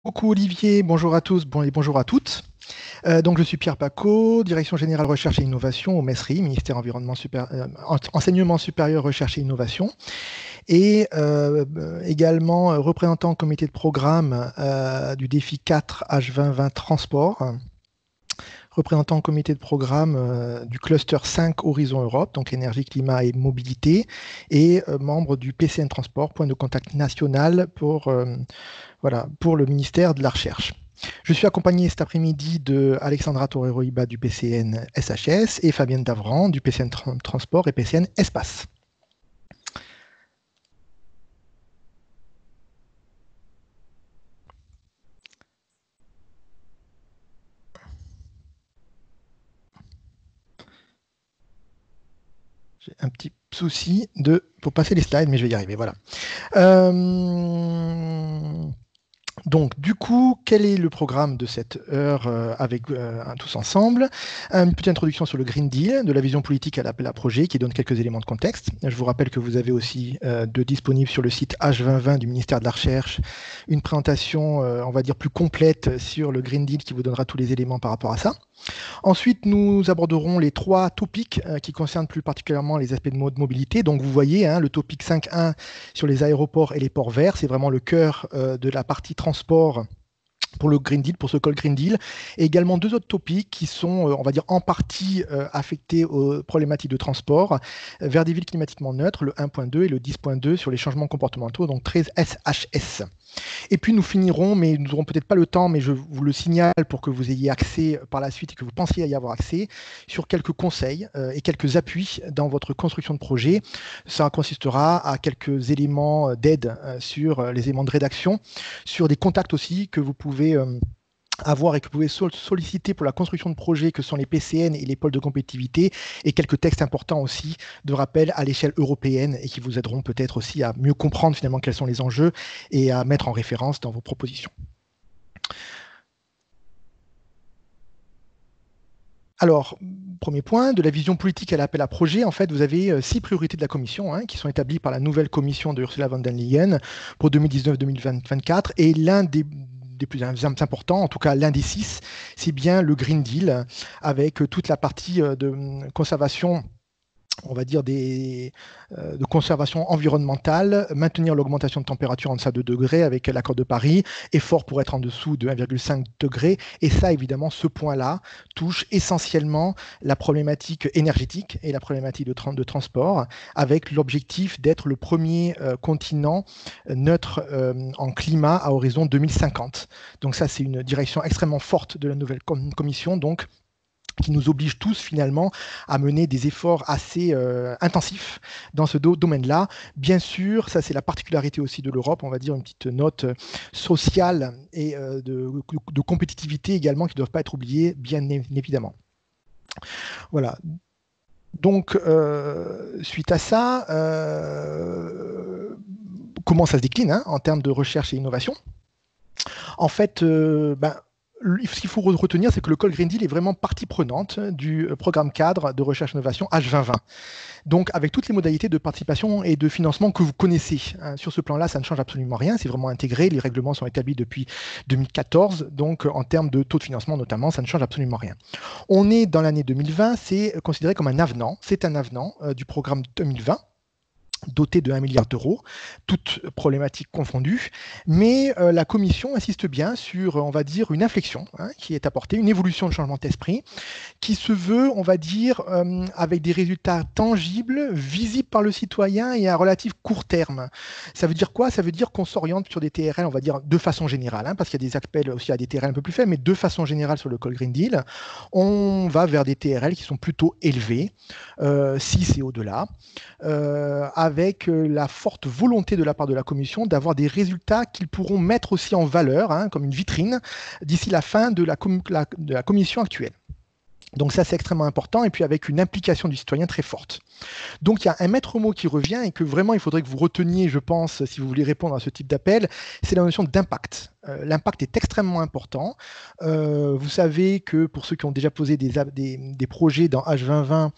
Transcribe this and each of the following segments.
Beaucoup Olivier, bonjour à tous et bonjour à toutes. Donc je suis Pierre Pacaud, Direction Générale Recherche et Innovation au MESRI, Ministère Enseignement Supérieur, Recherche et Innovation, et également représentant au comité de programme du défi 4 H2020 Transport, représentant au comité de programme du cluster 5 Horizon Europe, donc énergie, climat et mobilité, et membre du PCN Transport, point de contact national pour le ministère de la Recherche. Je suis accompagné cet après-midi de Alexandra Torero-Iba du PCN SHS et Fabienne Davran du PCN Transport et PCN Espace. J'ai un petit souci pour passer les slides, mais je vais y arriver. Voilà. Donc, du coup, quel est le programme de cette heure avec tous ensemble? Une petite introduction sur le Green Deal, de la vision politique à l'appel à projet, qui donne quelques éléments de contexte. Je vous rappelle que vous avez aussi de disponible sur le site H2020 du ministère de la Recherche une présentation, on va dire, plus complète sur le Green Deal qui vous donnera tous les éléments par rapport à ça. Ensuite, nous aborderons les trois topics qui concernent plus particulièrement les aspects de mobilité. Donc, vous voyez, le topic 5.1 sur les aéroports et les ports verts, c'est vraiment le cœur de la partie transport pour le Green Deal, pour ce call Green Deal, et également deux autres topics qui sont, on va dire, en partie affectés aux problématiques de transport, vers des villes climatiquement neutres, le 1.2 et le 10.2 sur les changements comportementaux, donc 13 SHS. Et puis nous finirons, mais nous n'aurons peut-être pas le temps, mais je vous le signale pour que vous ayez accès par la suite et que vous pensiez y avoir accès, sur quelques conseils et quelques appuis dans votre construction de projet. Ça consistera à quelques éléments d'aide sur les éléments de rédaction, sur des contacts aussi que vous pouvez avoir et que vous pouvez solliciter pour la construction de projets que sont les PCN et les pôles de compétitivité, et quelques textes importants aussi de rappel à l'échelle européenne et qui vous aideront peut-être aussi à mieux comprendre finalement quels sont les enjeux et à mettre en référence dans vos propositions. Alors, premier point, de la vision politique à l'appel à projet, en fait, vous avez 6 priorités de la Commission qui sont établies par la nouvelle Commission de Ursula von der Leyen pour 2019-2024, et l'un des plus importants, en tout cas l'un des 6, c'est bien le Green Deal, avec toute la partie de conservation, on va dire, de conservation environnementale, maintenir l'augmentation de température en deçà de 2 degrés avec l'accord de Paris, effort pour être en dessous de 1,5 degré. Et ça, évidemment, ce point-là touche essentiellement la problématique énergétique et la problématique de transport, avec l'objectif d'être le premier continent neutre en climat à horizon 2050. Donc ça, c'est une direction extrêmement forte de la nouvelle commission, donc qui nous oblige tous finalement à mener des efforts assez intensifs dans ce domaine-là. Bien sûr, ça c'est la particularité aussi de l'Europe, on va dire une petite note sociale et de compétitivité également qui ne doivent pas être oubliées, bien évidemment. Voilà. Donc, suite à ça, comment ça se décline en termes de recherche et innovation? En fait, ce qu'il faut retenir, c'est que le Call Green Deal est vraiment partie prenante du programme cadre de recherche et innovation H2020. Donc, avec toutes les modalités de participation et de financement que vous connaissez. Sur ce plan-là, ça ne change absolument rien. C'est vraiment intégré. Les règlements sont établis depuis 2014. Donc, en termes de taux de financement, notamment, ça ne change absolument rien. On est dans l'année 2020. C'est considéré comme un avenant. C'est un avenant du programme 2020. Doté de 1 milliard d'euros, toutes problématiques confondues, mais la Commission insiste bien sur, on va dire, une inflexion qui est apportée, une évolution de changement d'esprit, qui se veut, on va dire, avec des résultats tangibles, visibles par le citoyen et à relatif court terme. Ça veut dire quoi? Ça veut dire qu'on s'oriente sur des TRL, on va dire, de façon générale, parce qu'il y a des appels aussi à des TRL un peu plus faibles, mais de façon générale sur le Call Green Deal, on va vers des TRL qui sont plutôt élevés, 6 et au-delà, avec la forte volonté de la part de la Commission d'avoir des résultats qu'ils pourront mettre aussi en valeur, comme une vitrine, d'ici la fin de la Commission actuelle. Donc ça, c'est extrêmement important, et puis avec une implication du citoyen très forte. Donc il y a un maître mot qui revient et que vraiment il faudrait que vous reteniez, je pense, si vous voulez répondre à ce type d'appel, c'est la notion d'impact. l'impact est extrêmement important. Vous savez que pour ceux qui ont déjà posé des projets dans H2020,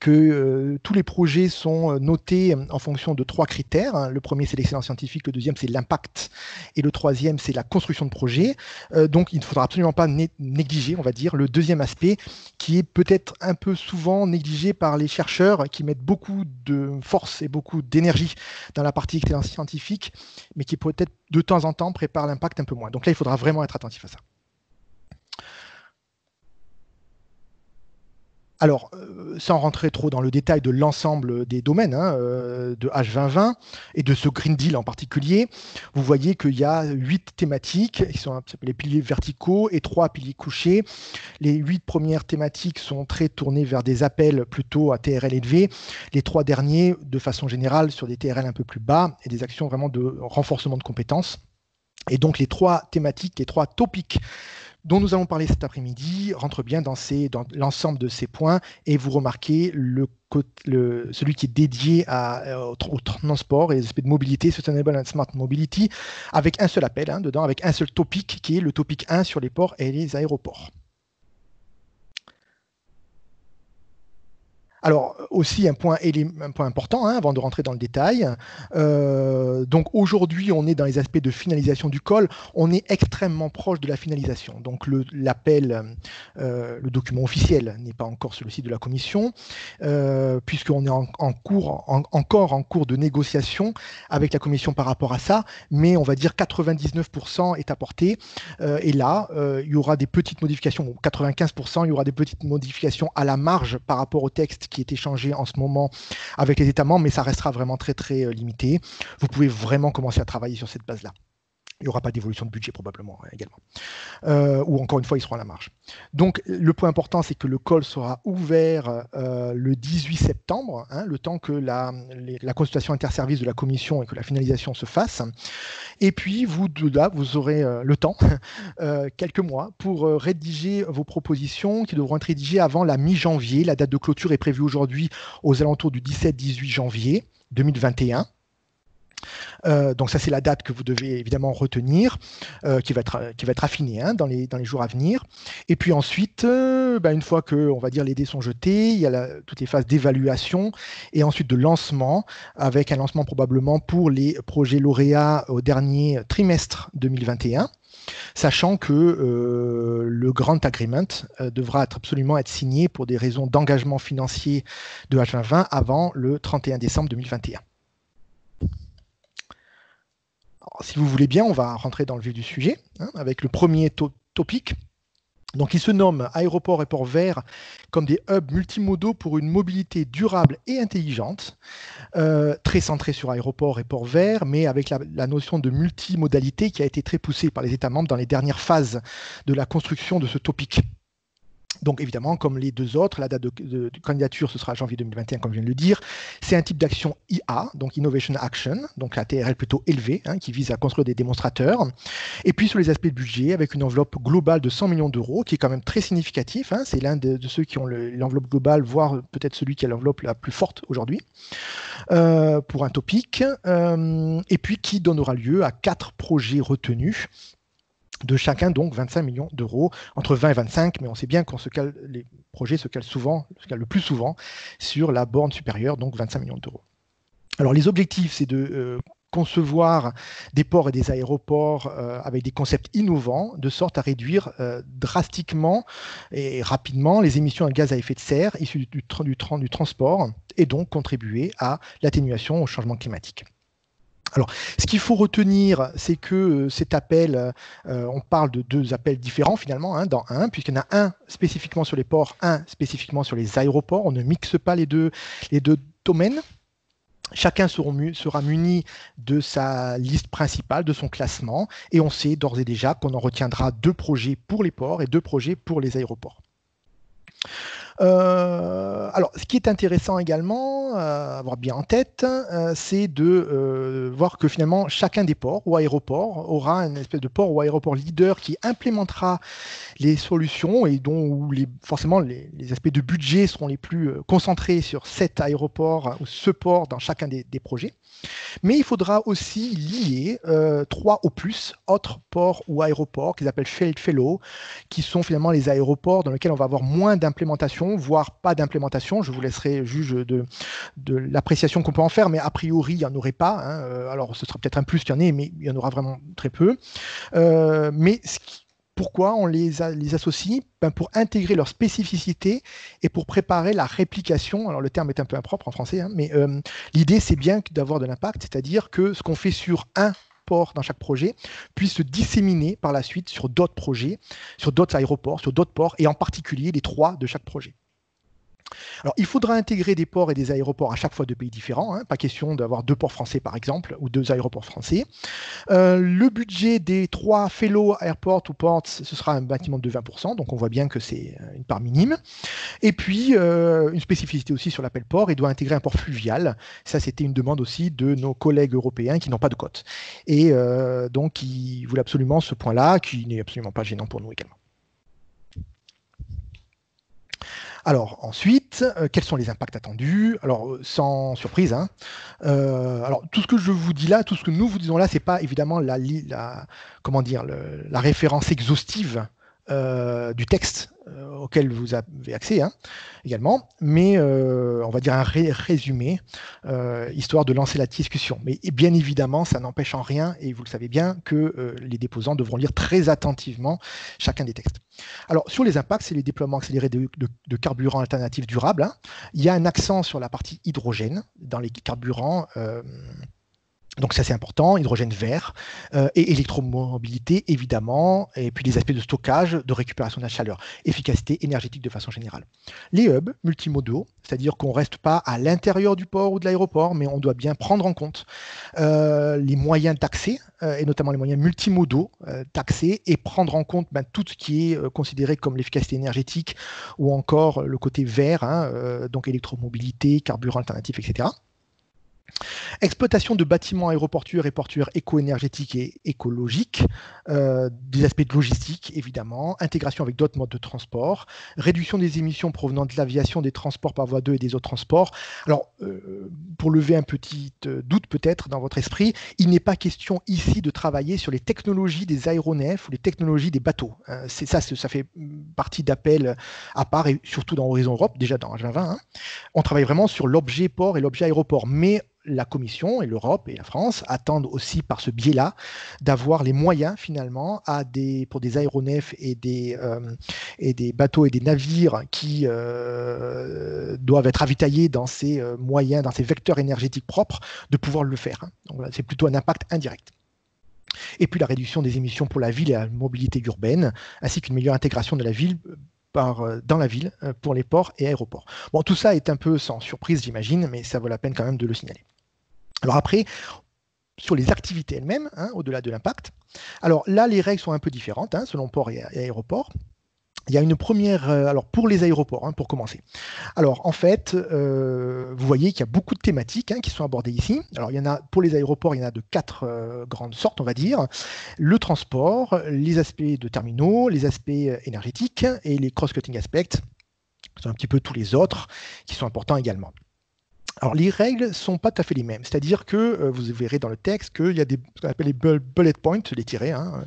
que tous les projets sont notés en fonction de 3 critères. Hein. Le premier, c'est l'excellence scientifique, le deuxième, c'est l'impact, et le troisième, c'est la construction de projet. Donc, il ne faudra absolument pas négliger, on va dire, le deuxième aspect, qui est peut-être un peu souvent négligé par les chercheurs qui mettent beaucoup de force et beaucoup d'énergie dans la partie excellence scientifique, mais qui peut-être de temps en temps prépare l'impact un peu moins. Donc là, il faudra vraiment être attentif à ça. Alors, sans rentrer trop dans le détail de l'ensemble des domaines de H2020 et de ce Green Deal en particulier, vous voyez qu'il y a 8 thématiques qui sont les piliers verticaux et 3 piliers couchés. Les 8 premières thématiques sont très tournées vers des appels plutôt à TRL élevés. Les 3 derniers, de façon générale, sur des TRL un peu plus bas et des actions vraiment de renforcement de compétences. Et donc, les 3 thématiques, les 3 topics dont nous allons parler cet après-midi rentre bien dans l'ensemble de ces points, et vous remarquez celui qui est dédié au transport et les aspects de mobilité, Sustainable and Smart Mobility, avec un seul appel dedans, avec un seul topic qui est le topic 1 sur les ports et les aéroports. Alors, aussi un point important, avant de rentrer dans le détail. Donc, aujourd'hui, on est dans les aspects de finalisation du call. On est extrêmement proche de la finalisation. Donc, l'appel, le document officiel n'est pas encore celui-ci de la Commission, puisqu'on est encore en cours de négociation avec la Commission par rapport à ça. Mais on va dire 99% est apporté. Et là, il y aura des petites modifications, 95%, il y aura des petites modifications à la marge par rapport au texte qui est échangé en ce moment avec les États membres, mais ça restera vraiment très très limité. Vous pouvez vraiment commencer à travailler sur cette base-là. Il n'y aura pas d'évolution de budget probablement également. Ou encore une fois, ils seront à la marge. Donc, le point important, c'est que le call sera ouvert le 18 septembre, le temps que la consultation interservice de la Commission et que la finalisation se fasse. Et puis, vous aurez le temps, quelques mois, pour rédiger vos propositions qui devront être rédigées avant la mi-janvier. La date de clôture est prévue aujourd'hui aux alentours du 17-18 janvier 2021. Donc ça, c'est la date que vous devez évidemment retenir, qui va être affinée dans les jours à venir. Et puis ensuite, une fois que, on va dire, les dés sont jetés, il y a toutes les phases d'évaluation et ensuite de lancement, avec un lancement probablement pour les projets lauréats au dernier trimestre 2021. Sachant que le Grant Agreement devra absolument être signé pour des raisons d'engagement financier de H2020 avant le 31 décembre 2021. Alors, si vous voulez bien, on va rentrer dans le vif du sujet avec le premier topic. Donc, il se nomme Aéroports et ports verts comme des hubs multimodaux pour une mobilité durable et intelligente, très centré sur aéroports et ports verts, mais avec la notion de multimodalité qui a été très poussée par les États membres dans les dernières phases de la construction de ce topic. Donc évidemment, comme les deux autres, la date de candidature, ce sera janvier 2021, comme je viens de le dire. C'est un type d'action IA, donc Innovation Action, donc la TRL plutôt élevée, qui vise à construire des démonstrateurs. Et puis sur les aspects de budget, avec une enveloppe globale de 100 millions d'euros, qui est quand même très significatif. C'est l'un de ceux qui ont l'enveloppe globale, voire peut-être celui qui a l'enveloppe la plus forte aujourd'hui, pour un topic. Et puis qui donnera lieu à 4 projets retenus, de chacun donc 25 millions d'euros, entre 20 et 25, mais on sait bien les projets se calent le plus souvent sur la borne supérieure, donc 25 millions d'euros. Alors les objectifs, c'est de concevoir des ports et des aéroports avec des concepts innovants, de sorte à réduire drastiquement et rapidement les émissions de gaz à effet de serre issues du transport, et donc contribuer à l'atténuation au changement climatique. Alors, ce qu'il faut retenir, c'est que cet appel, on parle de 2 appels différents finalement, dans un, puisqu'il y en a un spécifiquement sur les ports, un spécifiquement sur les aéroports. On ne mixe pas les deux domaines. Chacun sera muni de sa liste principale, de son classement, et on sait d'ores et déjà qu'on en retiendra 2 projets pour les ports et 2 projets pour les aéroports. Alors, ce qui est intéressant également à avoir bien en tête, c'est de voir que finalement chacun des ports ou aéroports aura une espèce de port ou aéroport leader qui implémentera les solutions et dont où forcément les aspects de budget seront les plus concentrés sur cet aéroport ou ce port dans chacun des projets. Mais il faudra aussi lier 3 ou plus autres ports ou aéroports qu'ils appellent Shared Fellow, qui sont finalement les aéroports dans lesquels on va avoir moins d'implémentation, voire pas d'implémentation. Je vous laisserai juge de l'appréciation qu'on peut en faire, mais a priori, il n'y en aurait pas. Hein. Alors, ce sera peut-être un plus qu'il y en ait, mais il y en aura vraiment très peu. Mais pourquoi on les associe? Pour intégrer leurs spécificités et pour préparer la réplication. Alors le terme est un peu impropre en français, hein, mais l'idée c'est bien d'avoir de l'impact, c'est-à-dire que ce qu'on fait sur un port dans chaque projet puisse se disséminer par la suite sur d'autres projets, sur d'autres aéroports, sur d'autres ports, et en particulier les 3 de chaque projet. Alors, il faudra intégrer des ports et des aéroports à chaque fois de pays différents. Hein, pas question d'avoir 2 ports français, par exemple, ou 2 aéroports français. Le budget des 3 fellow airports ou ports, ce sera un bâtiment de 20%, donc on voit bien que c'est une part minime. Et puis, une spécificité aussi sur l'appel port, il doit intégrer un port fluvial. Ça, c'était une demande aussi de nos collègues européens qui n'ont pas de côte. Et donc, ils voulaient absolument ce point-là, qui n'est absolument pas gênant pour nous également. Alors ensuite, quels sont les impacts attendus? Alors sans surprise, hein, alors tout ce que je vous dis là, tout ce que nous vous disons là, c'est pas évidemment comment dire, la référence exhaustive du texte auquel vous avez accès hein, également, mais on va dire un résumé, histoire de lancer la discussion. Mais bien évidemment, ça n'empêche en rien, et vous le savez bien, que les déposants devront lire très attentivement chacun des textes. Alors, sur les impacts, c'est les déploiements accélérés de carburants alternatifs durables. Hein. Il y a un accent sur la partie hydrogène dans les carburants. Donc ça c'est important, hydrogène vert et électromobilité évidemment, et puis les aspects de stockage, de récupération de la chaleur, efficacité énergétique de façon générale. Les hubs multimodaux, c'est-à-dire qu'on ne reste pas à l'intérieur du port ou de l'aéroport, mais on doit bien prendre en compte les moyens d'accès, et notamment les moyens multimodaux d'accès, et prendre en compte tout ce qui est considéré comme l'efficacité énergétique ou encore le côté vert, hein, donc électromobilité, carburant alternatif, etc. Exploitation de bâtiments aéroportuaires et portuaires éco-énergétiques et écologiques, des aspects de logistique évidemment, intégration avec d'autres modes de transport, réduction des émissions provenant de l'aviation, des transports par voie d'eau et des autres transports. Alors, pour lever un petit doute peut-être dans votre esprit, il n'est pas question ici de travailler sur les technologies des aéronefs ou les technologies des bateaux. Ça fait partie d'appels à part et surtout dans Horizon Europe, déjà dans H2020. Hein. On travaille vraiment sur l'objet port et l'objet aéroport, mais la Commission et l'Europe et la France attendent aussi par ce biais-là d'avoir les moyens finalement pour des aéronefs et des bateaux et des navires qui doivent être ravitaillés dans ces moyens, dans ces vecteurs énergétiques propres, de pouvoir le faire. Hein. Donc voilà, c'est plutôt un impact indirect. Et puis la réduction des émissions pour la ville et la mobilité urbaine, ainsi qu'une meilleure intégration de la ville dans la ville pour les ports et aéroports. Bon, tout ça est un peu sans surprise, j'imagine, mais ça vaut la peine quand même de le signaler. Alors après, sur les activités elles-mêmes, hein, au-delà de l'impact, alors là, les règles sont un peu différentes, hein, selon port et aéroport. Il y a une première, alors pour les aéroports, hein, pour commencer. Alors en fait, vous voyez qu'il y a beaucoup de thématiques hein, qui sont abordées ici. Alors il y en a, pour les aéroports, il y en a de 4 grandes sortes, on va dire. Le transport, les aspects de terminaux, les aspects énergétiques et les cross-cutting aspects, qui sont un petit peu tous les autres, qui sont importants également. Alors, les règles ne sont pas tout à fait les mêmes. C'est-à-dire que vous verrez dans le texte qu'il y a ce qu'on appelle les bullet points, les tirets hein,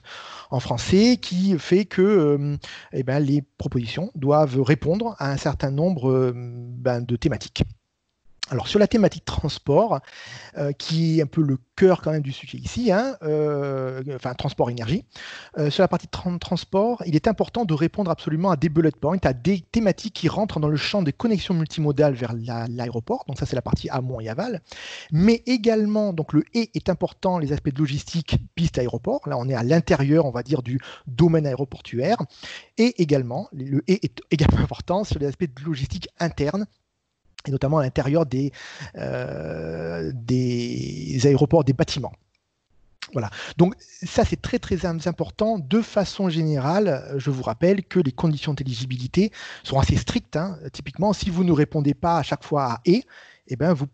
en français, qui fait que les propositions doivent répondre à un certain nombre de thématiques. Alors, sur la thématique transport, qui est un peu le cœur quand même du sujet ici, hein, transport énergie. Sur la partie transport, il est important de répondre absolument à des bullet points, à des thématiques qui rentrent dans le champ des connexions multimodales vers l'aéroport. Donc ça, c'est la partie amont et aval. Mais également, donc le « et » est important, les aspects de logistique, piste aéroport. Là, on est à l'intérieur, on va dire, du domaine aéroportuaire. Et également, le « et » est également important sur les aspects de logistique interne, et notamment à l'intérieur des aéroports, des bâtiments. Voilà. Donc ça, c'est très très important. De façon générale, je vous rappelle que les conditions d'éligibilité sont assez strictes, hein. Typiquement, si vous ne répondez pas à chaque fois à et, eh ben, vous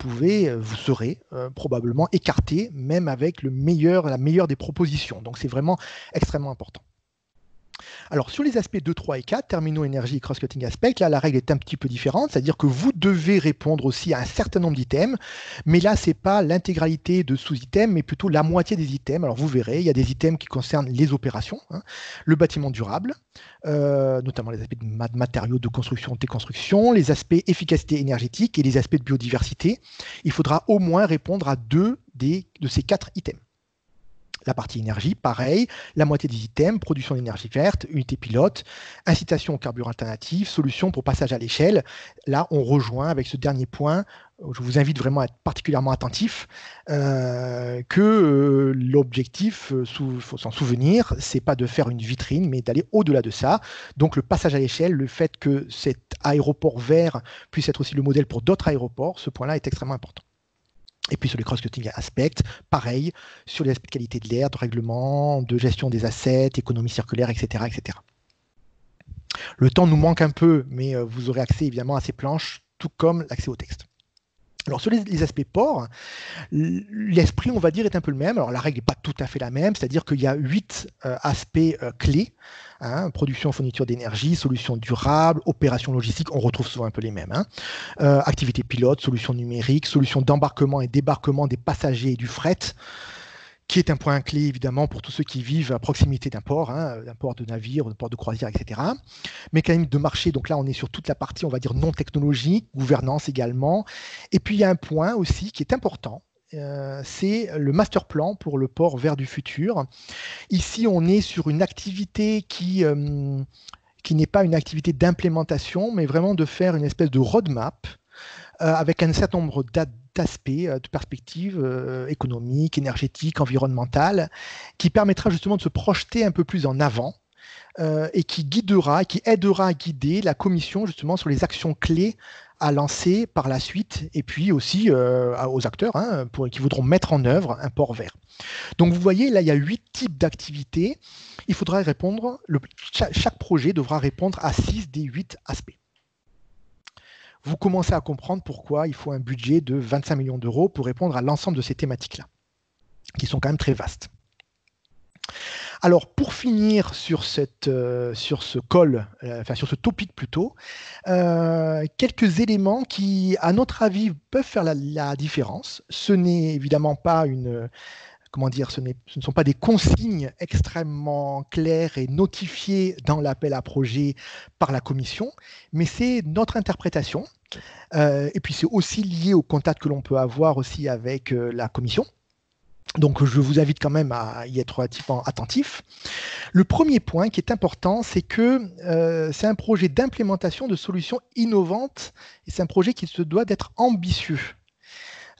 serez probablement écarté, même avec la meilleure des propositions. Donc c'est vraiment extrêmement important. Alors, sur les aspects 2, 3 et 4, terminaux, énergie et cross-cutting aspect, là, la règle est un petit peu différente, c'est-à-dire que vous devez répondre aussi à un certain nombre d'items, mais là, ce n'est pas l'intégralité de sous-items, mais plutôt la moitié des items. Alors, vous verrez, il y a des items qui concernent les opérations, hein, le bâtiment durable, notamment les aspects de matériaux de construction, déconstruction, les aspects efficacité énergétique et les aspects de biodiversité. Il faudra au moins répondre à 2 de ces 4 items. La partie énergie, pareil, la moitié des items, production d'énergie verte, unité pilote, incitation aux carburants alternatifs, solution pour passage à l'échelle. Là, on rejoint avec ce dernier point, je vous invite vraiment à être particulièrement attentif, que l'objectif, il faut s'en souvenir, c'est pas de faire une vitrine, mais d'aller au-delà de ça. Donc le passage à l'échelle, le fait que cet aéroport vert puisse être aussi le modèle pour d'autres aéroports, ce point-là est extrêmement important. Et puis sur les cross-cutting aspects, pareil, sur les aspects de qualité de l'air, de règlement, de gestion des assets, économie circulaire, etc., etc. Le temps nous manque un peu, mais vous aurez accès évidemment à ces planches, tout comme l'accès au texte. Alors sur les aspects port, l'esprit, on va dire, est un peu le même. Alors la règle n'est pas tout à fait la même, c'est-à-dire qu'il y a 8 aspects clés. Hein, production, fourniture d'énergie, solutions durables, opérations logistiques, on retrouve souvent un peu les mêmes. Hein. Activité pilote, solutions numériques, solutions d'embarquement et débarquement des passagers et du fret, qui est un point clé évidemment pour tous ceux qui vivent à proximité d'un port, hein, d'un port de navire, d'un port de croisière, etc. Mécanisme de marché, donc là on est sur toute la partie, on va dire, non technologique, gouvernance également. Et puis il y a un point aussi qui est important, c'est le master plan pour le port vert du futur. Ici, on est sur une activité qui n'est pas une activité d'implémentation, mais vraiment de faire une espèce de roadmap avec un certain nombre d'aspects, de perspectives économiques, énergétiques, environnementales, qui permettra justement de se projeter un peu plus en avant et qui aidera à guider la commission justement sur les actions clés à lancer par la suite, et puis aussi aux acteurs hein, qui voudront mettre en œuvre un port vert. Donc vous voyez, là, il y a 8 types d'activités. Il faudra répondre, chaque projet devra répondre à 6 des 8 aspects. Vous commencez à comprendre pourquoi il faut un budget de 25 millions d'euros pour répondre à l'ensemble de ces thématiques-là, qui sont quand même très vastes. Alors, pour finir sur ce topic plutôt, quelques éléments qui, à notre avis, peuvent faire la différence. Ce n'est évidemment pas ce ne sont pas des consignes extrêmement claires et notifiées dans l'appel à projet par la commission, mais c'est notre interprétation. Et puis c'est aussi lié au contact que l'on peut avoir aussi avec la commission. Donc je vous invite quand même à y être relativement attentif. Le premier point qui est important, c'est que c'est un projet d'implémentation de solutions innovantes et c'est un projet qui se doit d'être ambitieux.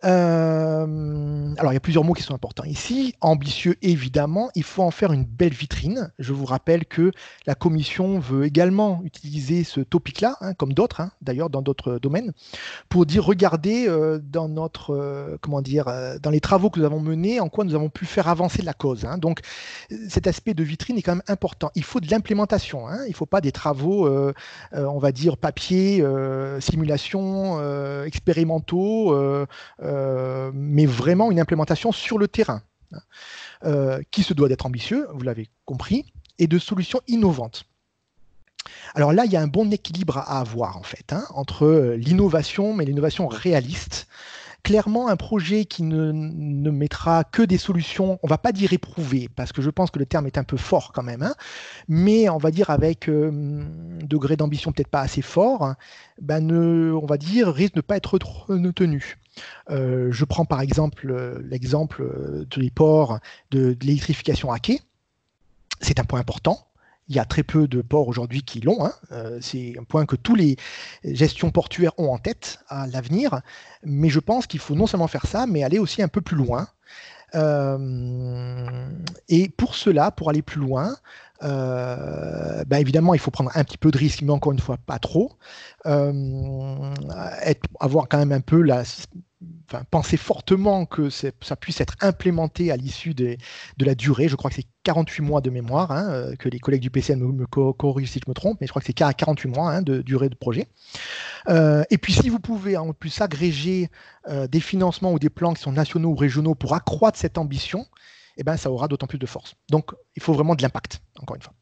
Alors, il y a plusieurs mots qui sont importants ici. Ambitieux, évidemment, il faut en faire une belle vitrine. Je vous rappelle que la Commission veut également utiliser ce topic-là, hein, comme d'autres, hein, d'ailleurs, dans d'autres domaines, pour dire, regardez, dans dans les travaux que nous avons menés, en quoi nous avons pu faire avancer la cause. Hein. Donc, cet aspect de vitrine est quand même important. Il faut de l'implémentation. Hein. Il ne faut pas des travaux, on va dire, papier, simulation, expérimentaux, mais vraiment une implémentation sur le terrain, qui se doit d'être ambitieux, vous l'avez compris, et de solutions innovantes. Alors là, il y a un bon équilibre à avoir en fait, hein, entre l'innovation, mais l'innovation réaliste. Clairement, un projet qui ne mettra que des solutions, on ne va pas dire éprouvées, parce que je pense que le terme est un peu fort quand même, hein, mais on va dire avec degré d'ambition peut-être pas assez fort, hein, on va dire risque de ne pas être tenu. Je prends par exemple l'exemple des ports de l'électrification à quai. C'est un point important. Il y a très peu de ports aujourd'hui qui l'ont. Hein. C'est un point que tous les gestions portuaires ont en tête à l'avenir. Mais je pense qu'il faut non seulement faire ça, mais aller aussi un peu plus loin. Et pour cela, pour aller plus loin, évidemment, il faut prendre un petit peu de risque, mais encore une fois, pas trop. Avoir quand même un peu penser fortement que ça puisse être implémenté à l'issue de la durée. Je crois que c'est 48 mois de mémoire, que les collègues du PCN me corrigent si je me trompe, mais je crois que c'est 48 mois de durée de projet. Et puis si vous pouvez en plus agréger des financements ou des plans qui sont nationaux ou régionaux pour accroître cette ambition, eh ben, ça aura d'autant plus de force. Donc il faut vraiment de l'impact, encore une fois.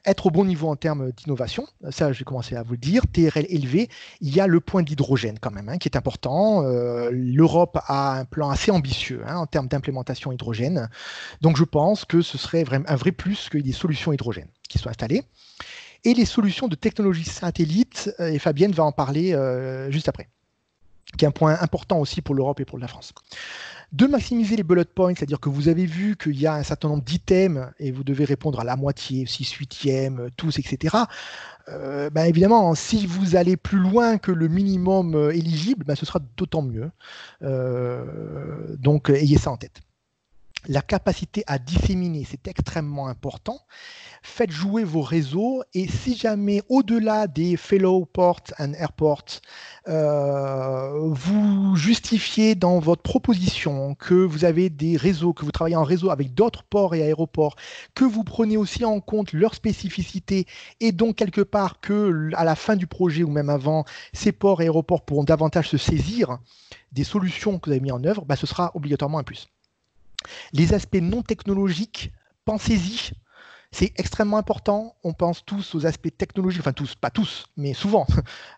Être au bon niveau en termes d'innovation, ça j'ai commencé à vous le dire, TRL élevé, il y a le point de l'hydrogène quand même, qui est important. L'Europe a un plan assez ambitieux en termes d'implémentation hydrogène. Donc je pense que ce serait vraiment un vrai plus qu'il y ait des solutions hydrogène qui soient installées. Et les solutions de technologie satellite, et Fabienne va en parler juste après, qui est un point important aussi pour l'Europe et pour la France. De maximiser les bullet points, c'est-à-dire que vous avez vu qu'il y a un certain nombre d'items et vous devez répondre à la moitié, 6/8, tous, etc. Évidemment, si vous allez plus loin que le minimum éligible, ce sera d'autant mieux. Donc, ayez ça en tête. La capacité à disséminer, c'est extrêmement important. Faites jouer vos réseaux et si jamais au-delà des fellow ports and airports, vous justifiez dans votre proposition que vous avez des réseaux, que vous travaillez en réseau avec d'autres ports et aéroports, que vous prenez aussi en compte leurs spécificités et donc quelque part que à la fin du projet ou même avant, ces ports et aéroports pourront davantage se saisir des solutions que vous avez mises en œuvre, ce sera obligatoirement un plus. Les aspects non technologiques, pensez-y. C'est extrêmement important. On pense tous aux aspects technologiques, enfin tous, pas tous, mais souvent,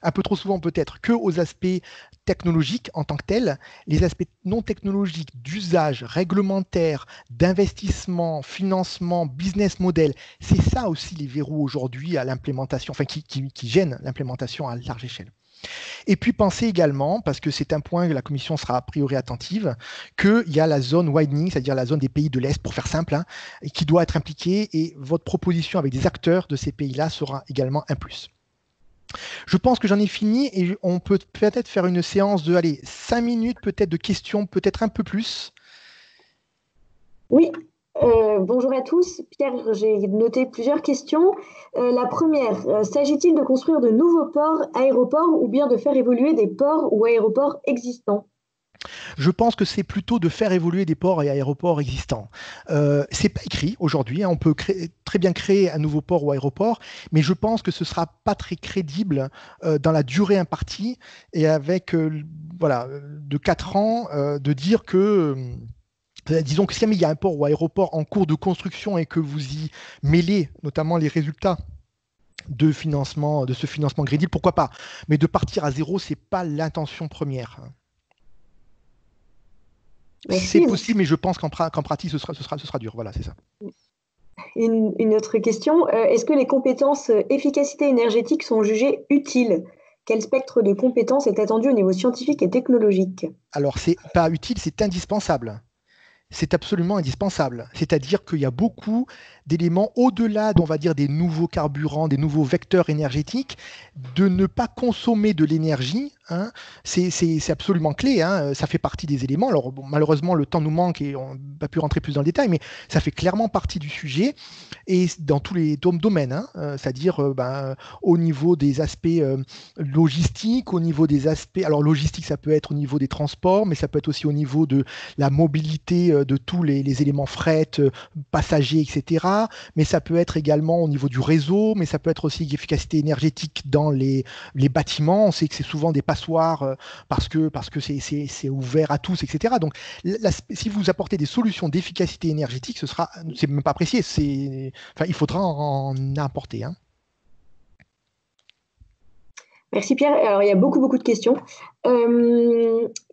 un peu trop souvent peut-être, que aux aspects technologiques en tant que tels. Les aspects non technologiques d'usage, réglementaire, d'investissement, financement, business model, c'est ça aussi les verrous aujourd'hui à l'implémentation, enfin qui gênent l'implémentation à large échelle. Et puis pensez également, parce que c'est un point que la Commission sera a priori attentive, qu'il y a la zone widening, c'est-à-dire la zone des pays de l'Est, pour faire simple, et qui doit être impliquée, et votre proposition avec des acteurs de ces pays-là sera également un plus. Je pense que j'en ai fini, et on peut peut-être faire une séance de 5 minutes peut-être de questions, peut-être un peu plus. Oui. Bonjour à tous. Pierre, j'ai noté plusieurs questions. La première, s'agit-il de construire de nouveaux ports, aéroports ou bien de faire évoluer des ports ou aéroports existants? Je pense que c'est plutôt de faire évoluer des ports et aéroports existants. C'est pas écrit aujourd'hui, on peut très bien créer un nouveau port ou aéroport, mais je pense que ce sera pas très crédible dans la durée impartie et avec de 4 ans de dire que disons que si il y a un port ou aéroport en cours de construction et que vous y mêlez notamment les résultats de ce financement Green Deal, pourquoi pas? Mais de partir à zéro, c'est pas l'intention première. C'est possible, mais je pense qu'en pratique, ce sera dur. Voilà, c'est ça. Une autre question. Est-ce que les compétences efficacité énergétique sont jugées utiles? Quel spectre de compétences est attendu au niveau scientifique et technologique? Alors, c'est pas utile, c'est indispensable. C'est absolument indispensable. C'est-à-dire qu'il y a beaucoup d'éléments au-delà, on va dire, des nouveaux carburants, des nouveaux vecteurs énergétiques, de ne pas consommer de l'énergie. C'est absolument clé. Ça fait partie des éléments. Alors, malheureusement, le temps nous manque et on n'a pas pu rentrer plus dans le détail, mais ça fait clairement partie du sujet et dans tous les domaines. C'est-à-dire au niveau des aspects logistiques, au niveau des aspects. Alors, logistique, ça peut être au niveau des transports, mais ça peut être aussi au niveau de la mobilité de tous les éléments fret, passagers, etc. Mais ça peut être également au niveau du réseau, mais ça peut être aussi l'efficacité énergétique dans les bâtiments. On sait que c'est souvent des passoires parce que c'est ouvert à tous, etc. Donc, si vous apportez des solutions d'efficacité énergétique, c'est même pas apprécié. Il faudra en apporter. Merci Pierre. Alors, il y a beaucoup de questions.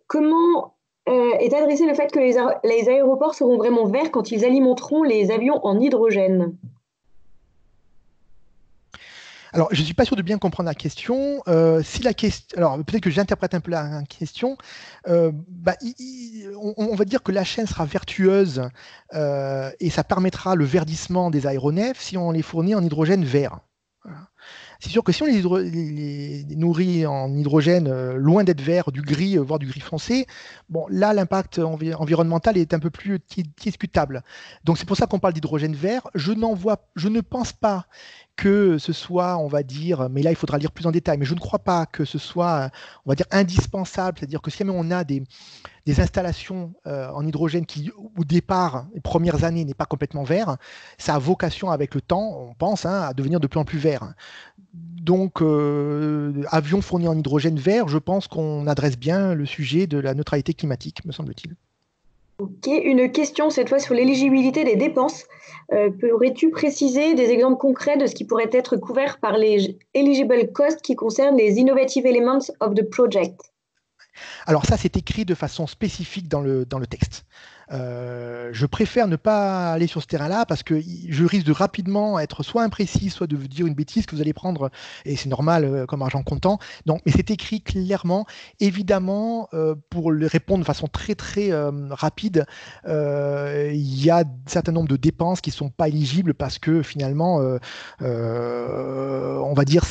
Comment est adressé le fait que les aéroports seront vraiment verts quand ils alimenteront les avions en hydrogène? Alors, je ne suis pas sûr de bien comprendre la question. Alors, peut-être que j'interprète un peu la question. On va dire que la chaîne sera vertueuse et ça permettra le verdissement des aéronefs si on les fournit en hydrogène vert. Voilà. C'est sûr que si on les nourrit en hydrogène, loin d'être vert, du gris, voire du gris foncé, bon, là, l'impact environnemental est un peu plus discutable. Donc, c'est pour ça qu'on parle d'hydrogène vert. Je ne pense pas que ce soit, on va dire, mais là, il faudra lire plus en détail, mais je ne crois pas que ce soit, on va dire, indispensable. C'est-à-dire que si jamais on a des installations en hydrogène qui, au départ, les premières années, n'est pas complètement vert, ça a vocation avec le temps, on pense, hein, à devenir de plus en plus vert. Donc, avions fournis en hydrogène vert, je pense qu'on adresse bien le sujet de la neutralité climatique, me semble-t-il. Ok, une question cette fois sur l'éligibilité des dépenses. Pourrais-tu préciser des exemples concrets de ce qui pourrait être couvert par les eligible costs qui concernent les innovative elements of the project? Alors ça, c'est écrit de façon spécifique dans le texte. Je préfère ne pas aller sur ce terrain-là parce que je risque de rapidement être soit imprécis, soit de vous dire une bêtise que vous allez prendre, et c'est normal comme argent comptant. Donc, mais c'est écrit clairement. Évidemment, pour le répondre de façon très très rapide, il y a un certain nombre de dépenses qui ne sont pas éligibles parce que finalement, on va dire,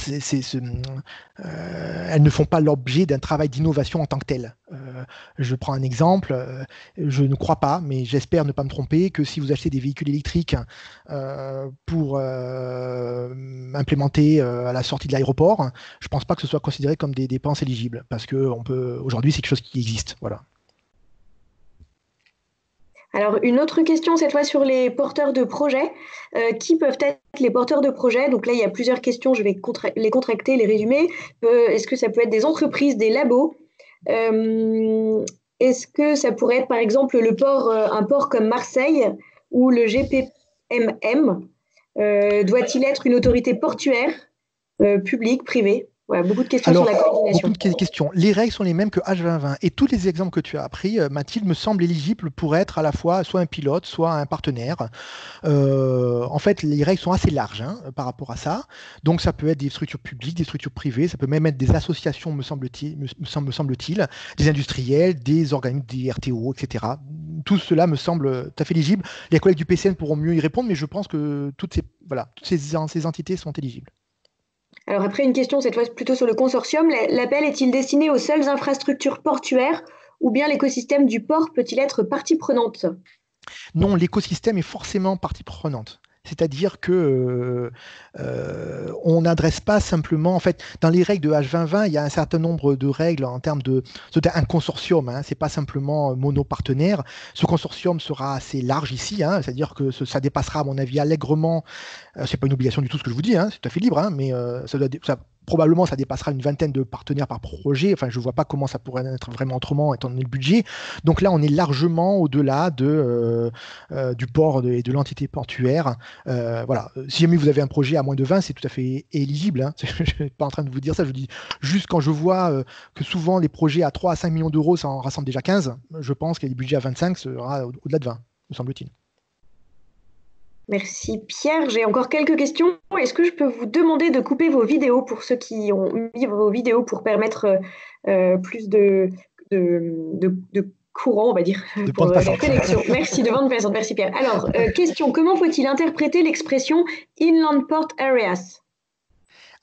elles ne font pas l'objet d'un travail d'innovation en tant que tel. Je prends un exemple. Je ne crois pas, mais j'espère ne pas me tromper, que si vous achetez des véhicules électriques pour implémenter à la sortie de l'aéroport, je ne pense pas que ce soit considéré comme des dépenses éligibles, parce que aujourd'hui, c'est quelque chose qui existe. Voilà. Alors, une autre question, cette fois sur les porteurs de projets. Qui peuvent être les porteurs de projets? Donc là, il y a plusieurs questions, je vais les contracter, les résumer. Est-ce que ça peut être des entreprises, des labos? Est-ce que ça pourrait être, par exemple, un port comme Marseille ou le GPMM? Doit-il être une autorité portuaire, publique, privée? Voilà, beaucoup de questions sur Alors, la coordination. beaucoup de questions. Les règles sont les mêmes que H2020 et tous les exemples que tu as appris, Mathilde, me semblent éligibles pour être à la fois soit un pilote, soit un partenaire. En fait, les règles sont assez larges hein, par rapport à ça. Donc, ça peut être des structures publiques, des structures privées, ça peut même être des associations, me semble-t-il, des industriels, des organismes, des RTO, etc. Tout cela me semble tout à fait éligible. Les collègues du PCN pourront mieux y répondre, mais je pense que toutes ces entités sont éligibles. Alors après, une question cette fois plutôt sur le consortium. L'appel est-il destiné aux seules infrastructures portuaires ou bien l'écosystème du port peut-il être partie prenante? Non, l'écosystème est forcément partie prenante. C'est-à-dire que on n'adresse pas simplement, en fait, dans les règles de H2020, il y a un certain nombre de règles en termes de, c'est un consortium, hein, c'est pas simplement monopartenaire. Ce consortium sera assez large ici, hein, c'est-à-dire que ça dépassera, à mon avis, allègrement. C'est pas une obligation du tout ce que je vous dis, hein, c'est tout à fait libre, hein, mais probablement ça dépassera une vingtaine de partenaires par projet. Enfin, je vois pas comment ça pourrait être vraiment autrement étant donné le budget. Donc là, on est largement au-delà du port et de l'entité portuaire. Voilà. Si jamais vous avez un projet à moins de 20, c'est tout à fait éligible. Hein. Je ne suis pas en train de vous dire ça. Je vous dis juste quand je vois que souvent les projets à 3 à 5 millions d'euros, ça en rassemble déjà 15. Je pense que les budgets à 25 sera au-delà de 20, me semble-t-il. Merci Pierre. J'ai encore quelques questions. Est-ce que je peux vous demander de couper vos vidéos pour ceux qui ont mis vos vidéos pour permettre plus de courant, on va dire, De pour bande la passante. connexion. Merci, de bande passante. Merci Pierre. Alors, question, comment faut-il interpréter l'expression Inland Port Areas?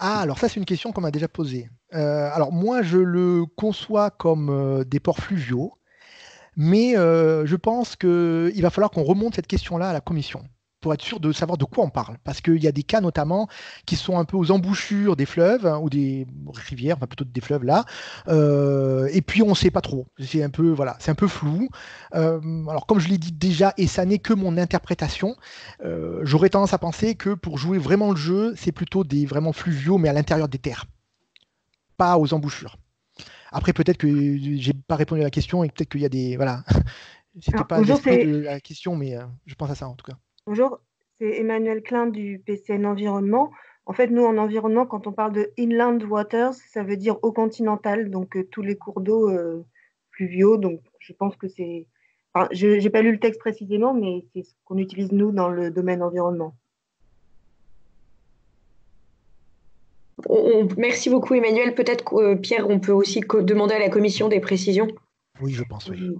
Ah, alors ça, c'est une question qu'on m'a déjà posée. Alors moi, je le conçois comme des ports fluviaux, mais je pense qu'il va falloir qu'on remonte cette question-là à la commission pour être sûr de savoir de quoi on parle. Parce qu'il y a des cas notamment qui sont un peu aux embouchures des fleuves hein, ou des rivières, enfin plutôt des fleuves là. Et puis on ne sait pas trop. C'est un peu, voilà, c'est un peu flou. Alors comme je l'ai dit déjà, et ça n'est que mon interprétation, j'aurais tendance à penser que pour jouer vraiment le jeu, c'est plutôt des vraiment fluviaux, mais à l'intérieur des terres, pas aux embouchures. Après, peut-être que j'ai pas répondu à la question et peut-être qu'il y a des. Voilà. C'était Alors, pas l'esprit de la question, mais je pense à ça en tout cas. bonjour, c'est Emmanuel Klein du PCN Environnement. En fait, nous, en environnement, quand on parle de inland waters, ça veut dire eau continentale, donc tous les cours d'eau fluviaux. Donc, je pense que c'est. Enfin, je n'ai pas lu le texte précisément, mais c'est ce qu'on utilise, nous, dans le domaine environnement. Merci beaucoup Emmanuel. Peut-être que Pierre, on peut aussi demander à la commission des précisions. Oui, je pense, oui.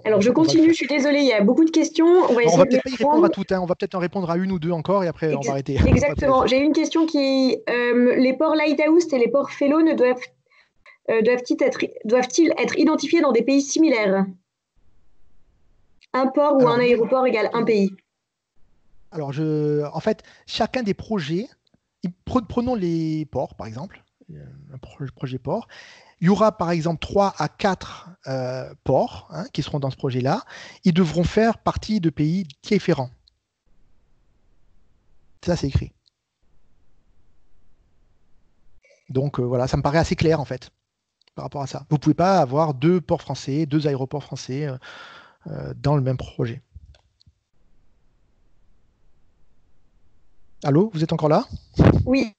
Alors, je continue, je suis désolée, il y a beaucoup de questions. On va on va essayer de peut-être pas y répondre répondre. à toutes, hein. On va peut-être en répondre à une ou deux encore et après, on va arrêter. Exactement. J'ai une question qui... les ports Lighthouse et les ports Fellow doivent-ils être identifiés dans des pays similaires? Un port ou Alors, un non. aéroport égale un pays. Alors, en fait, chacun des projets, prenons les ports, par exemple, un projet port. Il y aura, par exemple, 3 à 4 ports, hein, qui seront dans ce projet-là. Ils devront faire partie de pays différents. Ça, c'est écrit. Donc, voilà, ça me paraît assez clair, en fait, par rapport à ça. Vous ne pouvez pas avoir 2 ports français, 2 aéroports français dans le même projet. Allô, vous êtes encore là? Oui.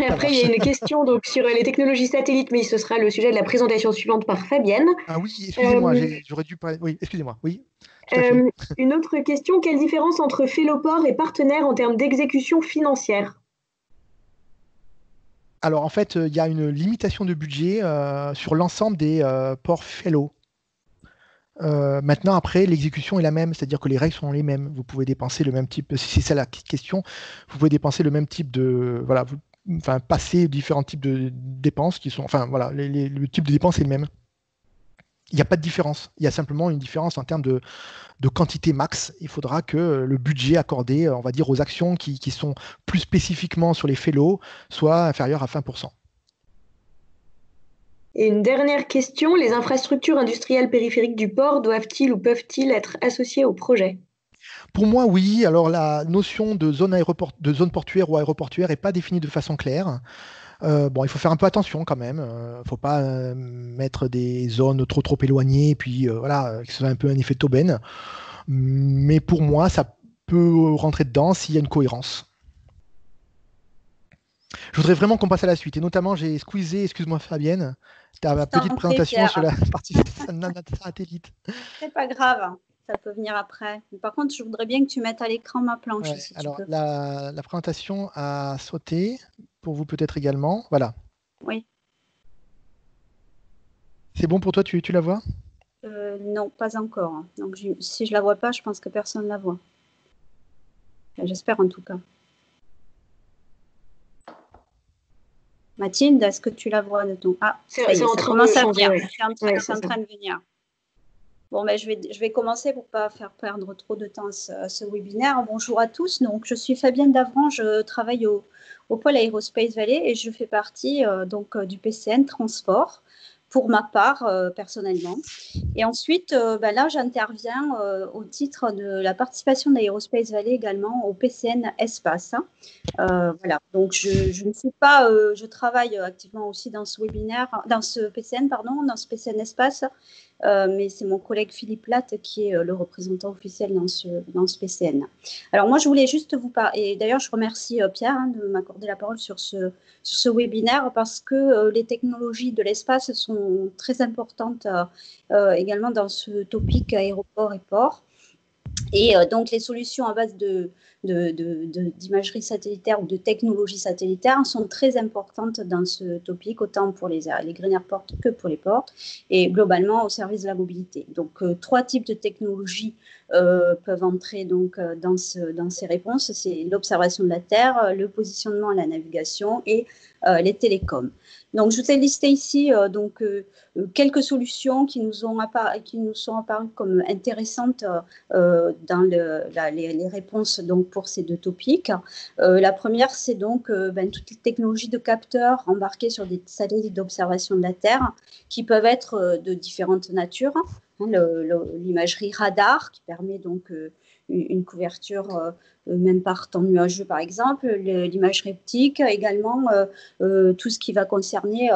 Après, il y a une question donc, sur les technologies satellites, mais ce sera le sujet de la présentation suivante par Fabienne. Ah oui, excusez-moi, j'aurais dû parler. Oui, excusez-moi, oui, tout à fait. Une autre question, quelle différence entre Felloport et partenaire en termes d'exécution financière? Alors, en fait, il y a une limitation de budget sur l'ensemble des ports Fellow. Maintenant, après, l'exécution est la même, c'est-à-dire que les règles sont les mêmes. Vous pouvez dépenser le même type, si c'est ça la question, vous pouvez dépenser le même type de. Voilà, enfin, passer différents types de dépenses qui sont. Enfin, voilà, le type de dépense est le même. Il n'y a pas de différence. Il y a simplement une différence en termes de quantité max. Il faudra que le budget accordé, on va dire, aux actions qui sont plus spécifiquement sur les Fellow soit inférieur à 20%. Et une dernière question, les infrastructures industrielles périphériques du port doivent-ils ou peuvent-ils être associées au projet? Pour moi, oui. Alors, la notion de zone portuaire ou aéroportuaire n'est pas définie de façon claire. Bon, il faut faire un peu attention quand même. Il ne faut pas mettre des zones trop éloignées, puis voilà, que ce soit un peu un effet d'aubaine. Mais pour moi, ça peut rentrer dedans s'il y a une cohérence. Je voudrais vraiment qu'on passe à la suite. Et notamment, j'ai squeezé, excuse-moi Fabienne, ta petite présentation sur la partie satellite. C'est pas grave, ça peut venir après. Mais par contre, je voudrais bien que tu mettes à l'écran ma planche, si Alors, tu peux. la présentation a sauté, pour vous peut-être également. Voilà. Oui. C'est bon pour toi, tu la vois? Non, pas encore. Donc, si je la vois pas, je pense que personne la voit. J'espère en tout cas. Mathilde, est-ce que tu la vois de ton... Ah, ça y est, ça commence à venir. C'est en train de venir. Bon, ben, je vais commencer pour ne pas faire perdre trop de temps à ce webinaire. Bonjour à tous. Donc, je suis Fabienne Davran, je travaille au pôle Aerospace Valley et je fais partie du PCN Transport pour ma part personnellement. Et ensuite, là, j'interviens au titre de la participation d'Aerospace Valley également au PCN Espace. Voilà, donc je ne suis pas, je travaille activement aussi dans ce webinaire, dans ce PCN, dans ce PCN Espace, mais c'est mon collègue Philippe Latte qui est le représentant officiel dans ce PCN. Alors moi, je voulais juste vous parler, et d'ailleurs, je remercie Pierre de m'accorder la parole sur ce webinaire parce que les technologies de l'espace sont très importantes également dans ce topic aéroport et port. Et donc, les solutions à base d'imagerie satellitaire ou de technologie satellitaire sont très importantes dans ce topic, autant pour les green airports que pour les ports, et globalement au service de la mobilité. Donc, 3 types de technologies peuvent entrer dans ces réponses. C'est l'observation de la Terre, le positionnement et la navigation et les télécoms. Donc, je vous ai listé ici quelques solutions qui nous sont apparues comme intéressantes dans les réponses pour ces 2 topics. La première, c'est toutes les technologies de capteurs embarqués sur des satellites d'observation de la Terre qui peuvent être de différentes natures. L'imagerie radar qui permet une couverture même par temps nuageux par exemple, l'imagerie optique également, tout ce qui va concerner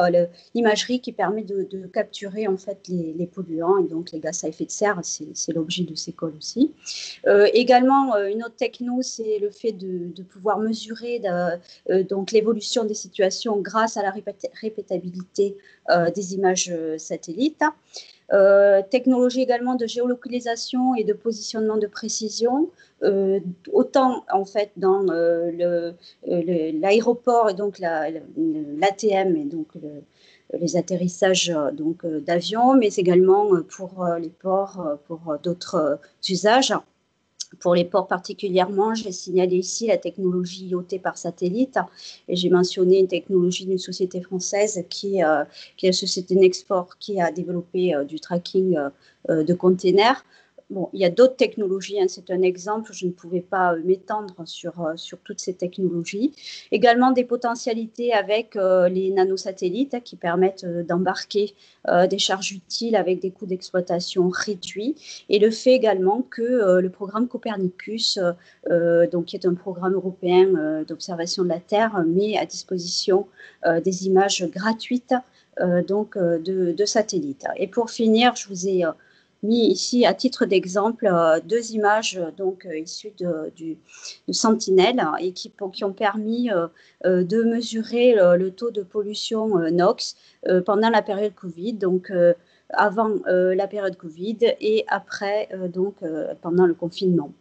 l'imagerie qui permet de capturer en fait les polluants et donc les gaz à effet de serre, c'est l'objet de ces calls aussi. Également, une autre techno, c'est le fait de pouvoir mesurer l'évolution des situations grâce à la répétabilité des images satellites. Technologie également de géolocalisation et de positionnement de précision, autant en fait dans l'aéroport et donc l'ATM et donc les atterrissages d'avions, mais également pour les ports, pour d'autres usages. Pour les ports particulièrement, j'ai signalé ici la technologie IoT par satellite et j'ai mentionné une technologie d'une société française qui est la société Nexport qui a développé du tracking de containers. Bon, il y a d'autres technologies, hein, c'est un exemple, je ne pouvais pas m'étendre sur toutes ces technologies. Également des potentialités avec les nanosatellites qui permettent d'embarquer des charges utiles avec des coûts d'exploitation réduits. Et le fait également que le programme Copernicus, donc, qui est un programme européen d'observation de la Terre, met à disposition des images gratuites de satellites. Et pour finir, je vous ai mis ici, à titre d'exemple, deux images issues de Sentinel et qui ont permis de mesurer le taux de pollution NOx pendant la période Covid, donc avant la période Covid et après, pendant le confinement.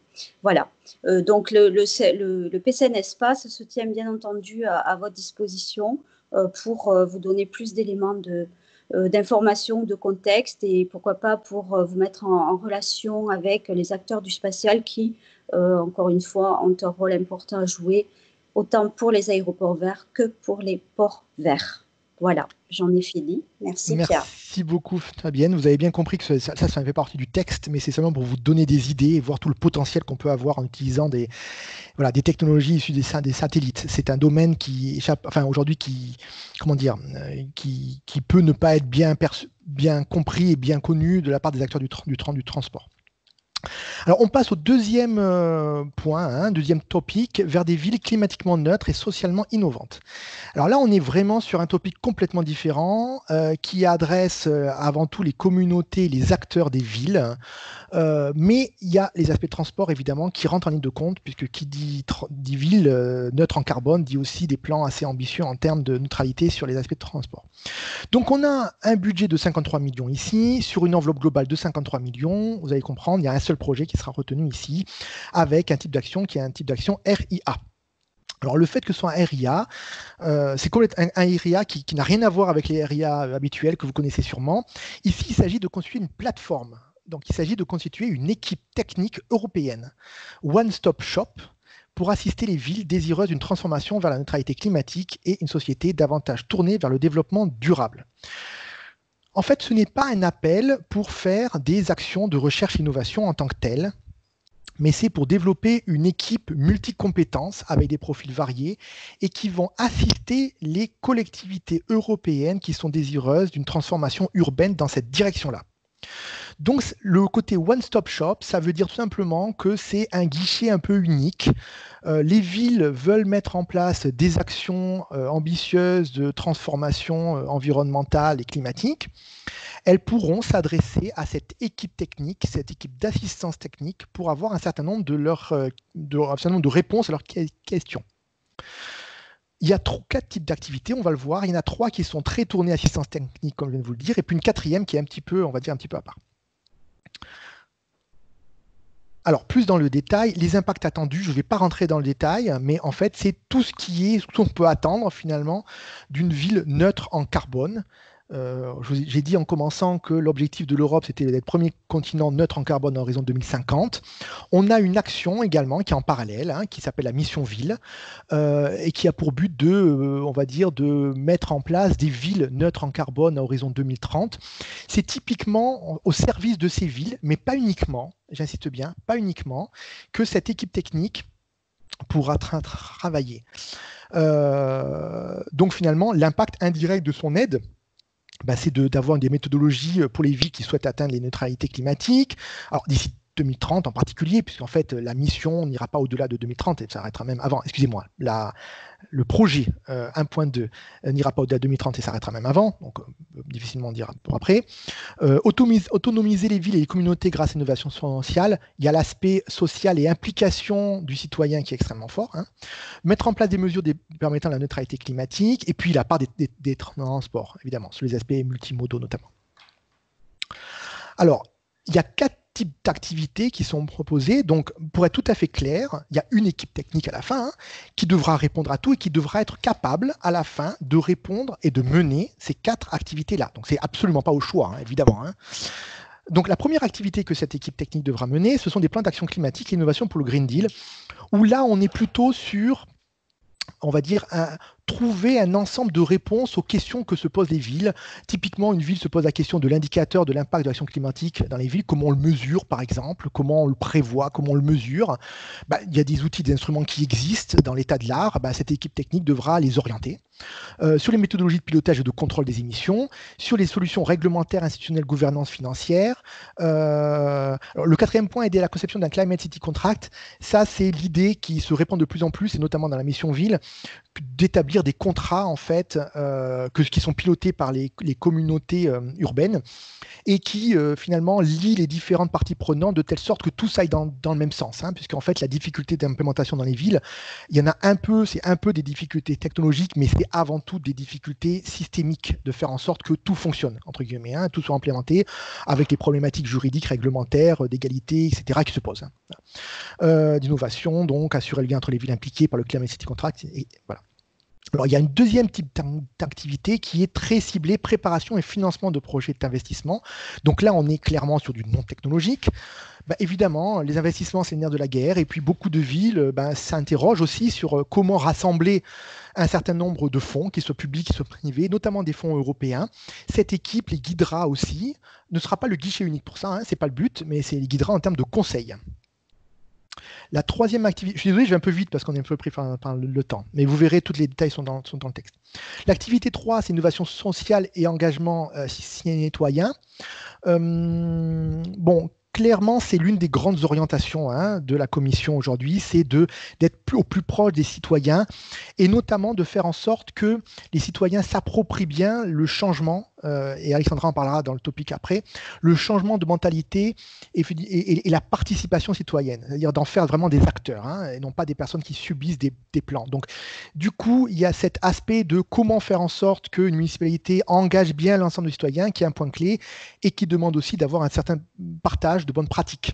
Voilà, donc le PCN Espace se tient bien entendu à votre disposition pour vous donner plus d'éléments d'informations, de contexte et pourquoi pas pour vous mettre en relation avec les acteurs du spatial qui, encore une fois, ont un rôle important à jouer autant pour les aéroports verts que pour les ports verts. Voilà, j'en ai fini. Merci Pierre. Merci beaucoup Fabienne. Vous avez bien compris que ça fait partie du texte, mais c'est seulement pour vous donner des idées et voir tout le potentiel qu'on peut avoir en utilisant des technologies issues des satellites. C'est un domaine qui échappe, aujourd'hui qui peut ne pas être bien compris et bien connu de la part des acteurs du transport. Alors, on passe au deuxième point, deuxième topic, vers des villes climatiquement neutres et socialement innovantes. Alors là, on est vraiment sur un topic complètement différent qui adresse avant tout les communautés, les acteurs des villes, mais il y a les aspects de transport, évidemment, qui rentrent en ligne de compte, puisque qui dit ville neutre en carbone dit aussi des plans assez ambitieux en termes de neutralité sur les aspects de transport. Donc, on a un budget de 53 millions ici, sur une enveloppe globale de 53 millions. Vous allez comprendre, il y a un seul projet qui sera retenu ici, avec un type d'action qui est un type d'action RIA. Alors, le fait que ce soit un RIA, c'est complètement un RIA qui n'a rien à voir avec les RIA habituels que vous connaissez sûrement. Ici, il s'agit de constituer une plateforme. Donc, il s'agit de constituer une équipe technique européenne, one-stop shop, pour assister les villes désireuses d'une transformation vers la neutralité climatique et une société davantage tournée vers le développement durable. En fait, ce n'est pas un appel pour faire des actions de recherche et innovation en tant que telles, mais c'est pour développer une équipe multicompétences avec des profils variés et qui vont assister les collectivités européennes qui sont désireuses d'une transformation urbaine dans cette direction-là. Donc, le côté one-stop shop, ça veut dire tout simplement que c'est un guichet un peu unique. Les villes veulent mettre en place des actions ambitieuses de transformation environnementale et climatique. Elles pourront s'adresser à cette équipe technique, cette équipe d'assistance technique, pour avoir un certain nombre de réponses à leurs questions. Il y a 4 types d'activités, on va le voir. Il y en a 3 qui sont très tournées assistance technique, comme je viens de vous le dire, et puis une 4e qui est un petit peu à part. Alors, plus dans le détail, les impacts attendus, je ne vais pas rentrer dans le détail, mais en fait, c'est tout ce qu'on peut attendre finalement d'une ville neutre en carbone. J'ai dit en commençant que l'objectif de l'Europe, c'était d'être premier continent neutre en carbone à l'horizon 2050. On a une action également qui est en parallèle, qui s'appelle la Mission Ville, et qui a pour but de mettre en place des villes neutres en carbone à l'horizon 2030. C'est typiquement au service de ces villes, mais pas uniquement, j'insiste bien, pas uniquement, que cette équipe technique pourra travailler. Donc finalement, l'impact indirect de son aide, c'est d'avoir des méthodologies pour les villes qui souhaitent atteindre les neutralités climatiques. Alors d'ici 2030 en particulier, puisqu'en fait la mission n'ira pas au-delà de 2030 et ça s'arrêtera même avant. Excusez-moi, le projet 1.2 n'ira pas au-delà de 2030 et s'arrêtera même avant, donc difficilement on dira pour après. Autonomiser les villes et les communautés grâce à l'innovation sociale, il y a l'aspect social et implication du citoyen qui est extrêmement fort. Mettre en place des mesures permettant la neutralité climatique, et puis la part des transports, évidemment, sur les aspects multimodaux notamment. Alors, il y a 4 types d'activités qui sont proposées. Donc, pour être tout à fait clair, il y a une équipe technique à la fin qui devra répondre à tout et qui devra être capable à la fin de répondre et de mener ces 4 activités-là. Donc, c'est absolument pas au choix, évidemment. Donc, la première activité que cette équipe technique devra mener, ce sont des plans d'action climatique et innovation pour le Green Deal, où là, on est plutôt sur, on va dire, trouver un ensemble de réponses aux questions que se posent les villes. Typiquement, une ville se pose la question de l'indicateur de l'impact de l'action climatique dans les villes, comment on le mesure par exemple, comment on le prévoit, comment on le mesure. Il y a des outils, des instruments qui existent dans l'état de l'art, cette équipe technique devra les orienter. Sur les méthodologies de pilotage et de contrôle des émissions, sur les solutions réglementaires, institutionnelles, gouvernance financière. Le 4e point, aider à la conception d'un Climate City Contract. Ça, c'est l'idée qui se répand de plus en plus, et notamment dans la mission ville, d'établir des contrats en fait qui sont pilotés par les communautés urbaines et qui finalement lient les différentes parties prenantes de telle sorte que tout ça aille dans le même sens, puisqu'en fait la difficulté d'implémentation dans les villes, il y en a un peu, c'est un peu des difficultés technologiques, mais c'est avant tout des difficultés systémiques de faire en sorte que tout fonctionne, entre guillemets, tout soit implémenté avec les problématiques juridiques, réglementaires, d'égalité, etc. qui se posent. D'innovation, donc assurer le lien entre les villes impliquées par le Climate City Contract, et voilà. Alors, il y a une deuxième type d'activité qui est très ciblée, préparation et financement de projets d'investissement. Donc là, on est clairement sur du non technologique. Évidemment, les investissements, c'est le nerf de la guerre. Et puis, beaucoup de villes s'interrogent aussi sur comment rassembler un certain nombre de fonds, qu'ils soient publics, qu'ils soient privés, notamment des fonds européens. Cette équipe les guidera aussi. Ne sera pas le guichet unique pour ça, c'est pas le but, mais c'est les guidera en termes de conseils. La troisième activité, je suis désolé, je vais un peu vite parce qu'on est un peu pris par le temps, mais vous verrez, tous les détails sont dans le texte. L'activité 3, c'est innovation sociale et engagement citoyen. Clairement, c'est l'une des grandes orientations de la Commission aujourd'hui, c'est d'être au plus proche des citoyens et notamment de faire en sorte que les citoyens s'approprient bien le changement, et Alexandra en parlera dans le topic après, le changement de mentalité et la participation citoyenne, c'est-à-dire d'en faire vraiment des acteurs et non pas des personnes qui subissent des plans. Donc, du coup, il y a cet aspect de comment faire en sorte qu'une municipalité engage bien l'ensemble des citoyens, qui est un point clé et qui demande aussi d'avoir un certain partage de bonnes pratiques.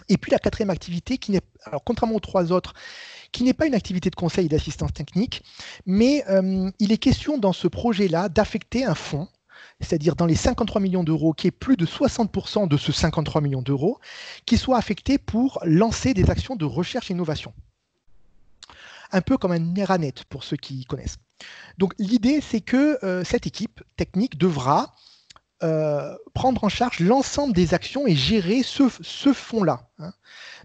Et puis la 4e activité, qui n'est, alors contrairement aux 3 autres, qui n'est pas une activité de conseil et d'assistance technique, mais il est question dans ce projet-là d'affecter un fonds, c'est-à-dire dans les 53 millions d'euros, qui est plus de 60% de ce 53 millions d'euros, qui soit affecté pour lancer des actions de recherche et innovation. Un peu comme un Neranet pour ceux qui connaissent. Donc l'idée, c'est que cette équipe technique devra prendre en charge l'ensemble des actions et gérer ce fonds-là.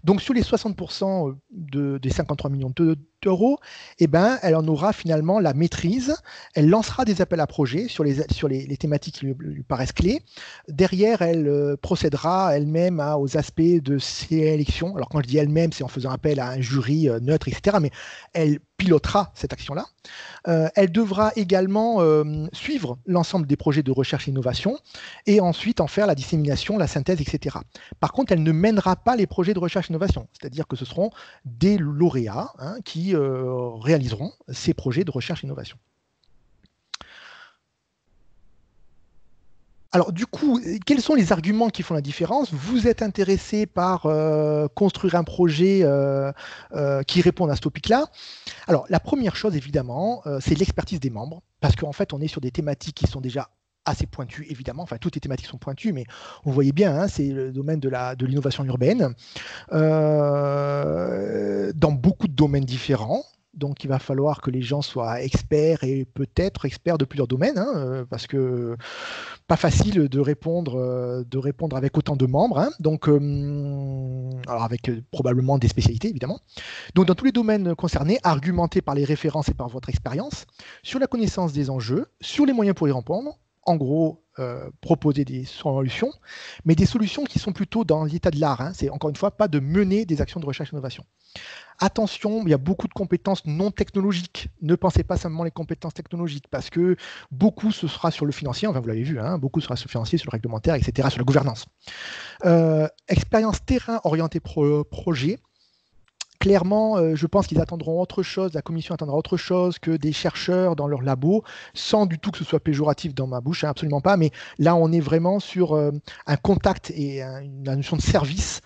Donc sur les 60% des 53 millions d'euros, elle en aura finalement la maîtrise. Elle lancera des appels à projets sur les thématiques qui lui paraissent clés. Derrière, elle procédera elle-même aux aspects de sélection. Alors quand je dis elle-même, c'est en faisant appel à un jury neutre, etc. Mais elle pilotera cette action-là. Elle devra également suivre l'ensemble des projets de recherche et innovation et ensuite en faire la dissémination, la synthèse, etc. Par contre, elle ne mènera pas les projets de recherche et innovation, c'est-à-dire que ce seront des lauréats qui réaliseront ces projets de recherche et innovation. Alors du coup, quels sont les arguments qui font la différence? Vous êtes intéressé par construire un projet qui réponde à ce topic-là. Alors la première chose, évidemment, c'est l'expertise des membres, parce qu'en fait, on est sur des thématiques qui sont déjà assez pointues, évidemment. Enfin, toutes les thématiques sont pointues, mais vous voyez bien, c'est le domaine de l'innovation urbaine, dans beaucoup de domaines différents. Donc, il va falloir que les gens soient experts et peut-être experts de plusieurs domaines, parce que pas facile de répondre avec autant de membres. Donc, alors avec probablement des spécialités, évidemment. Donc, dans tous les domaines concernés, argumentés par les références et par votre expérience, sur la connaissance des enjeux, sur les moyens pour y répondre. En gros, proposer des solutions, mais des solutions qui sont plutôt dans l'état de l'art. C'est encore une fois pas de mener des actions de recherche et d'innovation. Attention, il y a beaucoup de compétences non technologiques. Ne pensez pas simplement les compétences technologiques, parce que beaucoup ce sera sur le financier, enfin vous l'avez vu, beaucoup sera sur le financier, sur le réglementaire, etc., sur la gouvernance. Expérience terrain orientée projet. clairement, je pense qu'ils attendront autre chose, la commission attendra autre chose que des chercheurs dans leur labo, sans du tout que ce soit péjoratif dans ma bouche, hein, absolument pas, mais là on est vraiment sur un contact et une notion de service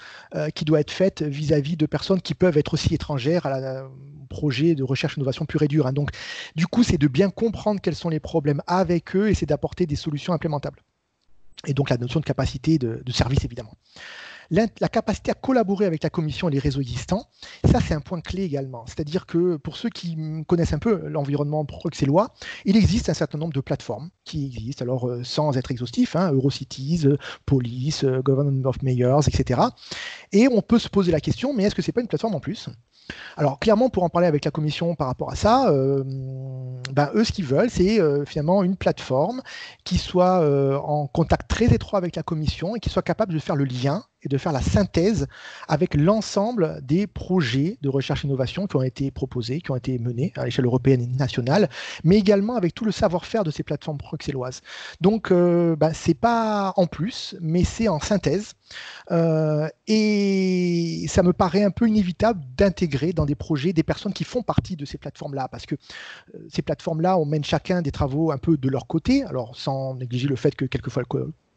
qui doit être faite vis-à-vis de personnes qui peuvent être aussi étrangères à la projet de recherche et innovation pure et dure, hein. Donc du coup c'est de bien comprendre quels sont les problèmes avec eux et c'est d'apporter des solutions implémentables. Et donc la notion de capacité de service évidemment. La capacité à collaborer avec la commission et les réseaux existants, ça c'est un point clé également. C'est-à-dire que pour ceux qui connaissent un peu l'environnement bruxellois, il existe un certain nombre de plateformes qui existent, alors sans être exhaustif, hein, Eurocities, Police, Government of Mayors, etc. Et on peut se poser la question, mais est-ce que c'est pas une plateforme en plus ? Alors clairement, pour en parler avec la commission par rapport à ça, eux, ce qu'ils veulent, c'est finalement une plateforme qui soit en contact très étroit avec la commission et qui soit capable de faire le lien et de faire la synthèse avec l'ensemble des projets de recherche-innovation qui ont été proposés, qui ont été menés à l'échelle européenne et nationale, mais également avec tout le savoir-faire de ces plateformes bruxelloises. Donc, c'est pas en plus, mais c'est en synthèse. Et ça me paraît un peu inévitable d'intégrer dans des projets des personnes qui font partie de ces plateformes-là, parce que ces plateformes-là, on mène chacun des travaux un peu de leur côté, alors sans négliger le fait que quelquefois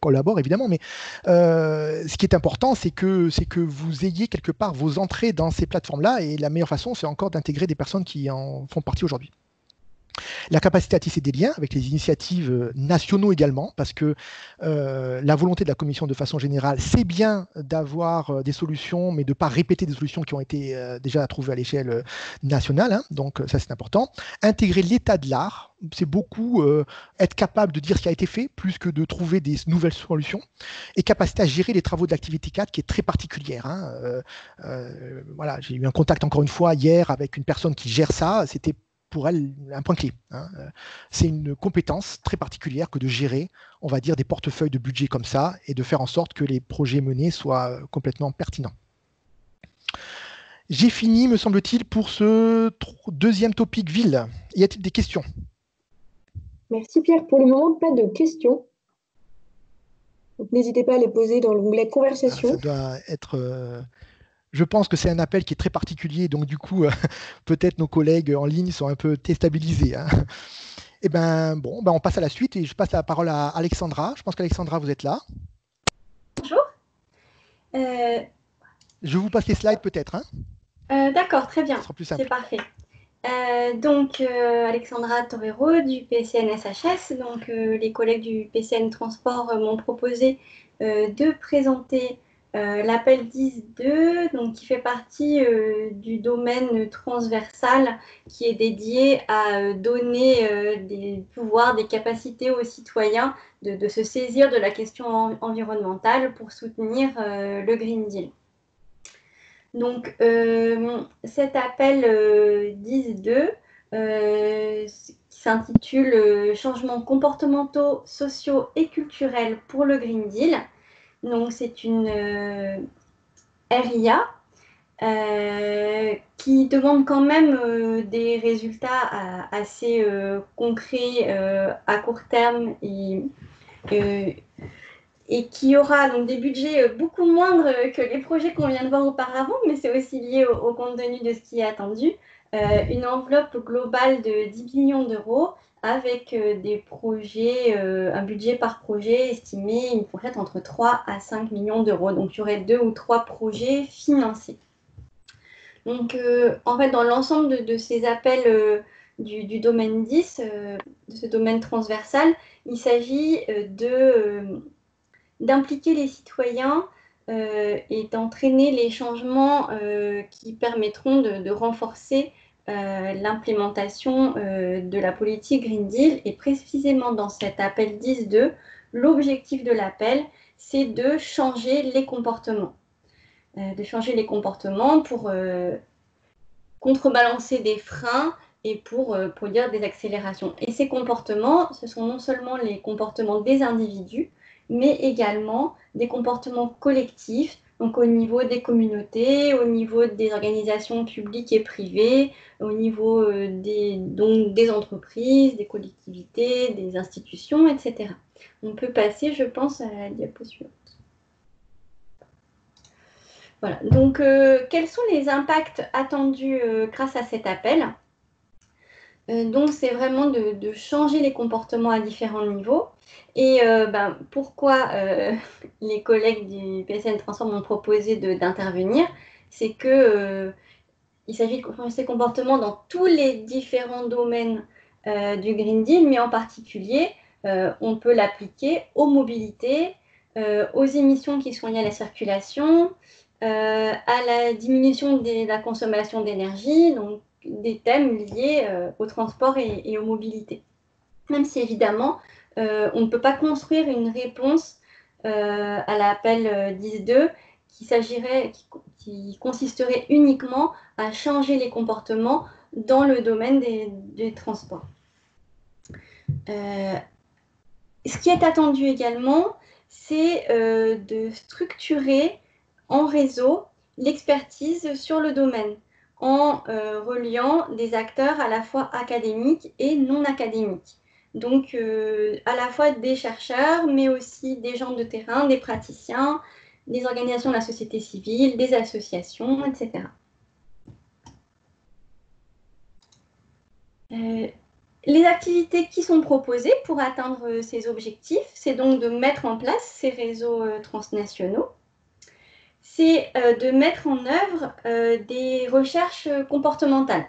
collabore évidemment, mais ce qui est important, c'est que vous ayez quelque part vos entrées dans ces plateformes-là, et la meilleure façon, c'est encore d'intégrer des personnes qui en font partie aujourd'hui. La capacité à tisser des liens avec les initiatives nationaux également, parce que la volonté de la Commission de façon générale, c'est bien d'avoir des solutions, mais de ne pas répéter des solutions qui ont été déjà trouvées à l'échelle nationale, hein, donc ça c'est important. Intégrer l'état de l'art, c'est beaucoup être capable de dire ce qui a été fait, plus que de trouver des nouvelles solutions, et capacité à gérer les travaux de l'activité 4, qui est très particulière, hein. Voilà, j'ai eu un contact encore une fois hier avec une personne qui gère ça, c'était pour elle un point clé, hein. C'est une compétence très particulière que de gérer, on va dire, des portefeuilles de budget comme ça et de faire en sorte que les projets menés soient complètement pertinents. J'ai fini, me semble-t-il, pour ce deuxième topic ville. Y a-t-il des questions? Merci Pierre. Pour le moment, pas de questions. Donc n'hésitez pas à les poser dans l'onglet conversation. Ça doit être... Je pense que c'est un appel qui est très particulier, donc du coup, peut-être nos collègues en ligne sont un peu déstabilisés, hein. Eh bien, bon, on passe à la suite et je passe la parole à Alexandra. Je pense qu'Alexandra, vous êtes là. Bonjour. Je vous passe les slides peut-être, hein. D'accord, très bien. C'est parfait. Donc, Alexandra Torero du PCN SHS. Donc, les collègues du PCN Transport m'ont proposé de présenter l'appel 10.2, donc qui fait partie du domaine transversal qui est dédié à donner des pouvoirs, des capacités aux citoyens de se saisir de la question environnementale pour soutenir le Green Deal. Donc, cet appel 10.2 qui s'intitule Changements comportementaux, sociaux et culturels pour le Green Deal. Donc, c'est une RIA qui demande quand même des résultats assez concrets à court terme et qui aura donc des budgets beaucoup moindres que les projets qu'on vient de voir auparavant, mais c'est aussi lié au contenu de ce qui est attendu. Une enveloppe globale de 10 millions d'euros avec des projets, un budget par projet estimé, une fourchette entre 3 à 5 millions d'euros. Donc, il y aurait 2 ou 3 projets financés. Donc, en fait, dans l'ensemble de ces appels du domaine 10, de ce domaine transversal, il s'agit d'impliquer les citoyens et d'entraîner les changements qui permettront de renforcer l'implémentation de la politique Green Deal. Et précisément dans cet appel 10.2, l'objectif de l'appel, c'est de changer les comportements. Pour contrebalancer des freins et pour produire des accélérations. Et ces comportements, ce sont non seulement les comportements des individus, mais également des comportements collectifs, donc au niveau des communautés, au niveau des organisations publiques et privées, au niveau des entreprises, des collectivités, des institutions, etc. On peut passer, je pense, à la diapo suivante. Voilà. Donc, quels sont les impacts attendus grâce à cet appel? Donc, c'est vraiment de changer les comportements à différents niveaux. Et pourquoi les collègues du PSN Transform m'ont proposé d'intervenir? C'est que il s'agit de changer ces comportements dans tous les différents domaines du Green Deal, mais en particulier, on peut l'appliquer aux mobilités, aux émissions qui sont liées à la circulation, à la diminution de la consommation d'énergie, donc des thèmes liés au transport et aux mobilités. Même si évidemment, on ne peut pas construire une réponse à l'appel 10.2 qui consisterait uniquement à changer les comportements dans le domaine des transports. Ce qui est attendu également, c'est de structurer en réseau l'expertise sur le domaine en reliant des acteurs à la fois académiques et non académiques. Donc, à la fois des chercheurs, mais aussi des gens de terrain, des praticiens, des organisations de la société civile, des associations, etc. Les activités qui sont proposées pour atteindre ces objectifs, c'est donc de mettre en place ces réseaux transnationaux. C'est de mettre en œuvre des recherches comportementales.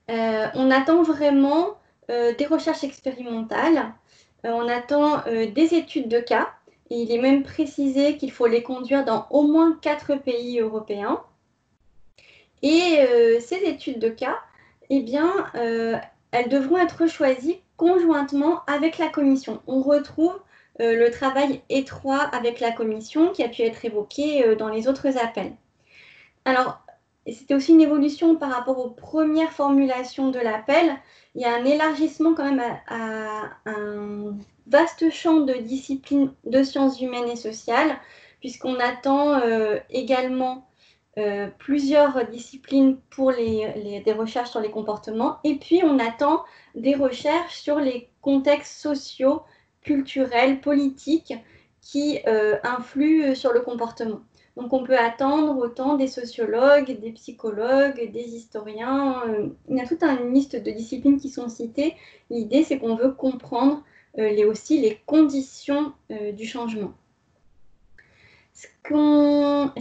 On attend vraiment des recherches expérimentales, on attend des études de cas, et il est même précisé qu'il faut les conduire dans au moins 4 pays européens. Et ces études de cas, eh bien, elles devront être choisies conjointement avec la Commission. On retrouve le travail étroit avec la Commission qui a pu être évoqué dans les autres appels. Alors, c'était aussi une évolution par rapport aux premières formulations de l'appel. Il y a un élargissement quand même à un vaste champ de disciplines de sciences humaines et sociales, puisqu'on attend également plusieurs disciplines pour des recherches sur les comportements, et puis on attend des recherches sur les contextes sociaux, culturels, politiques qui influent sur le comportement. Donc on peut attendre autant des sociologues, des psychologues, des historiens. Il y a toute une liste de disciplines qui sont citées. L'idée, c'est qu'on veut comprendre aussi les conditions du changement. Ce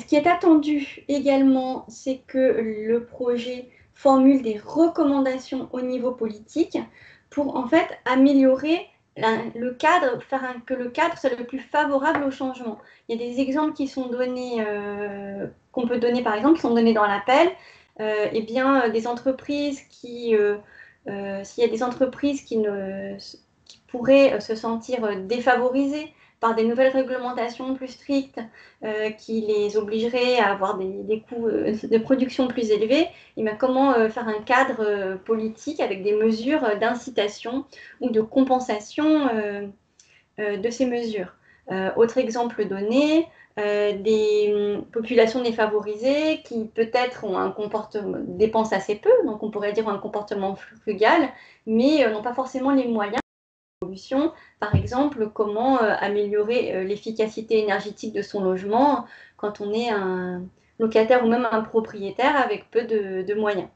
qui est attendu également, c'est que le projet formule des recommandations au niveau politique pour en fait améliorer le cadre, faire que le cadre soit le plus favorable au changement. Il y a des exemples qui sont donnés, qu'on peut donner par exemple, qui sont donnés dans l'appel. Eh bien, des entreprises s'il y a des entreprises qui pourraient se sentir défavorisées par des nouvelles réglementations plus strictes qui les obligeraient à avoir des coûts de production plus élevés, et bien comment faire un cadre politique avec des mesures d'incitation ou de compensation de ces mesures. Autre exemple donné, des populations défavorisées qui peut-être ont un comportement, dépensent assez peu, donc on pourrait dire un comportement frugal, mais n'ont pas forcément les moyens. Par exemple, comment améliorer l'efficacité énergétique de son logement quand on est un locataire ou même un propriétaire avec peu de moyens.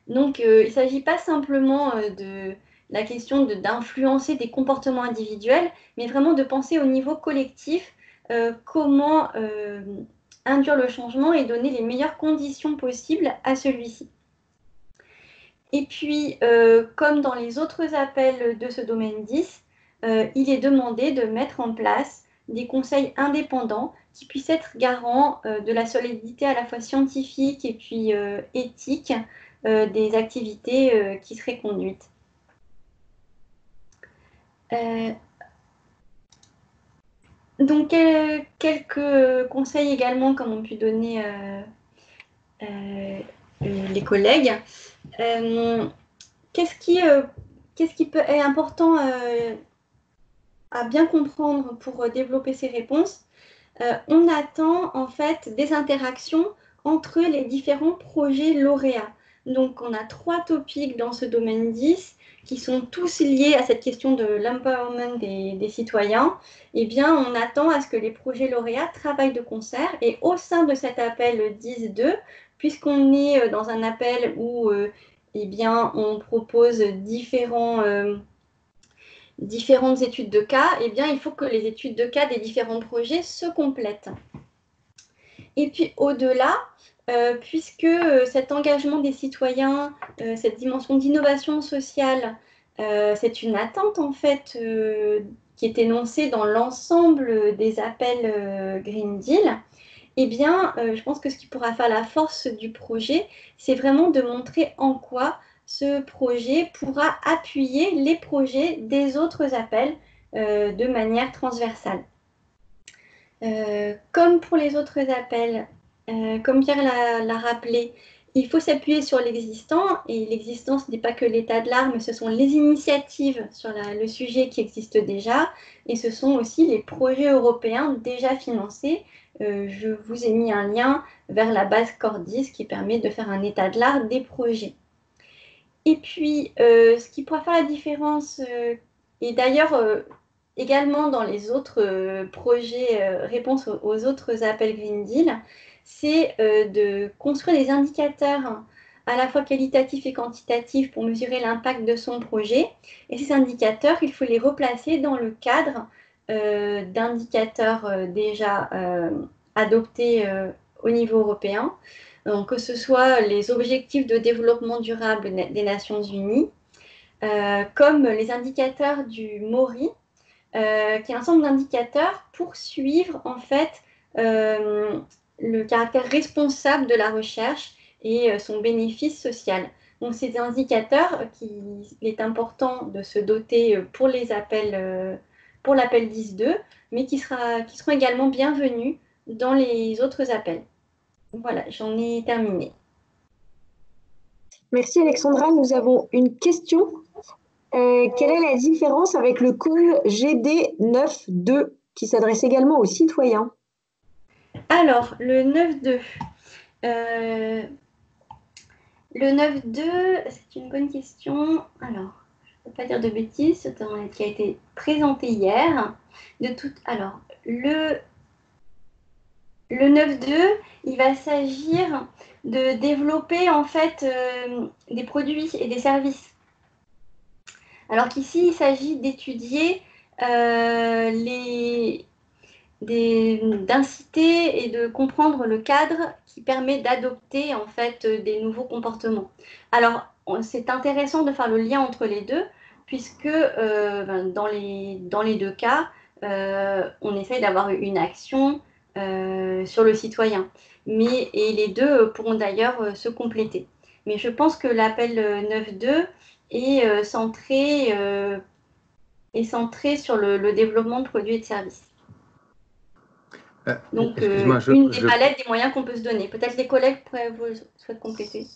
Donc, il ne s'agit pas simplement de la question d'influencer des comportements individuels, mais vraiment de penser au niveau collectif comment induire le changement et donner les meilleures conditions possibles à celui-ci. Et puis, comme dans les autres appels de ce domaine 10, il est demandé de mettre en place des conseils indépendants qui puissent être garants de la solidité à la fois scientifique et puis éthique des activités qui seraient conduites. Donc, quelques conseils également, comme ont pu donner les collègues. Qu'est-ce qui est important à bien comprendre pour développer ces réponses? On attend en fait des interactions entre les différents projets lauréats. Donc, on a 3 topics dans ce domaine 10 qui sont tous liés à cette question de l'empowerment des citoyens, eh bien, on attend à ce que les projets lauréats travaillent de concert. Et au sein de cet appel 10.2, puisqu'on est dans un appel où eh bien, on propose différentes études de cas, eh bien, il faut que les études de cas des différents projets se complètent. Et puis, au-delà, puisque cet engagement des citoyens, cette dimension d'innovation sociale, c'est une attente, en fait, qui est énoncée dans l'ensemble des appels Green Deal, eh bien, je pense que ce qui pourra faire la force du projet, c'est vraiment de montrer en quoi ce projet pourra appuyer les projets des autres appels de manière transversale. Comme pour les autres appels, comme Pierre l'a rappelé, il faut s'appuyer sur l'existant, et l'existant, ce n'est pas que l'état de l'art, mais ce sont les initiatives sur le sujet qui existent déjà, et ce sont aussi les projets européens déjà financés. Je vous ai mis un lien vers la base Cordis qui permet de faire un état de l'art des projets. Et puis, ce qui pourra faire la différence, et d'ailleurs également dans les autres projets, réponses aux autres appels Green Deal, c'est de construire des indicateurs à la fois qualitatifs et quantitatifs pour mesurer l'impact de son projet. Et ces indicateurs, il faut les replacer dans le cadre d'indicateurs déjà adoptés au niveau européen. Donc, que ce soit les objectifs de développement durable des Nations Unies, comme les indicateurs du MORI, qui est un ensemble d'indicateurs pour suivre en fait le caractère responsable de la recherche et son bénéfice social. Donc, c'est des indicateurs qu'il est important de se doter pour les appels, pour l'appel 10.2, mais qui seront également bienvenus dans les autres appels. Voilà, j'en ai terminé. Merci Alexandra. Nous avons une question. Quelle est la différence avec le call GD 9.2 qui s'adresse également aux citoyens? Alors, le 9.2. Le 9.2, c'est une bonne question. Alors, je ne peux pas dire de bêtises, c'est un qui a été présenté hier. Alors, le 9.2, il va s'agir de développer en fait des produits et des services. Alors qu'ici, il s'agit d'étudier d'inciter et de comprendre le cadre qui permet d'adopter en fait des nouveaux comportements. Alors, c'est intéressant de faire le lien entre les deux, puisque dans les deux cas, on essaye d'avoir une action sur le citoyen. Et les deux pourront d'ailleurs se compléter. Mais je pense que l'appel 9.2 est centré sur le développement de produits et de services. Donc, une des palettes des moyens qu'on peut se donner. Peut-être les collègues souhaitent compléter.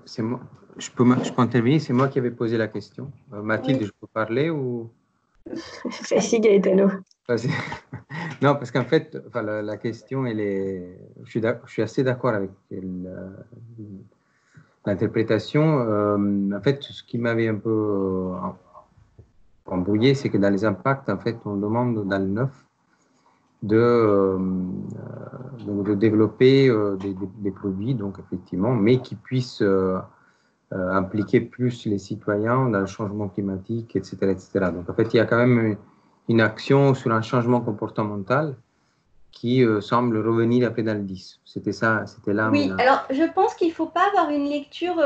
C'est moi. Je peux intervenir, c'est moi qui avais posé la question. Mathilde, oui. Je peux parler ou... Vas-y, Gaëtano. Non, parce qu'en fait, la question, elle est... Je suis assez d'accord avec l'interprétation. En fait, ce qui m'avait un peu embrouillé, c'est que dans les impacts, en fait, on demande dans le 9 de développer des produits, donc effectivement, mais qui puissent impliquer plus les citoyens dans le changement climatique, etc., etc. Donc, en fait, il y a quand même une action sur un changement comportemental qui semble revenir après dans le 10. C'était là. Oui, alors je pense qu'il ne faut pas avoir une lecture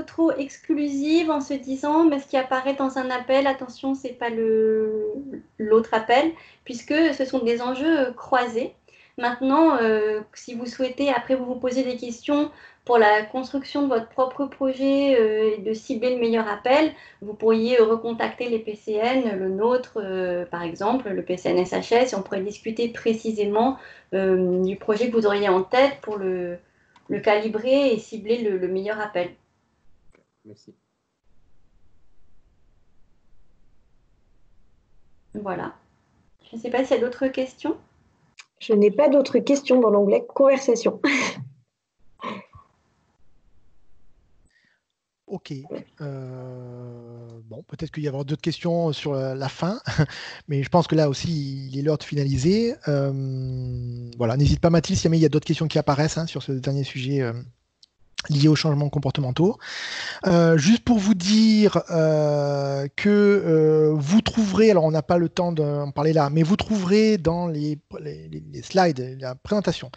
trop exclusive en se disant mais ce qui apparaît dans un appel, attention, ce n'est pas l'autre appel, puisque ce sont des enjeux croisés. Maintenant, si vous souhaitez, après vous posez des questions pour la construction de votre propre projet et de cibler le meilleur appel, vous pourriez recontacter les PCN, le nôtre par exemple, le PCN SHS, et on pourrait discuter précisément du projet que vous auriez en tête pour le calibrer et cibler le meilleur appel. Merci. Voilà. Je ne sais pas s'il y a d'autres questions. Je n'ai pas d'autres questions dans l'onglet conversation. Ok. bon, peut-être qu'il y aura d'autres questions sur la fin, mais je pense que là aussi, il est l'heure de finaliser. Voilà, n'hésite pas, Mathilde, si jamais il y a d'autres questions qui apparaissent sur ce dernier sujet liés aux changements comportementaux. Juste pour vous dire que vous trouverez, alors on n'a pas le temps d'en parler là, mais vous trouverez dans les slides, la présentation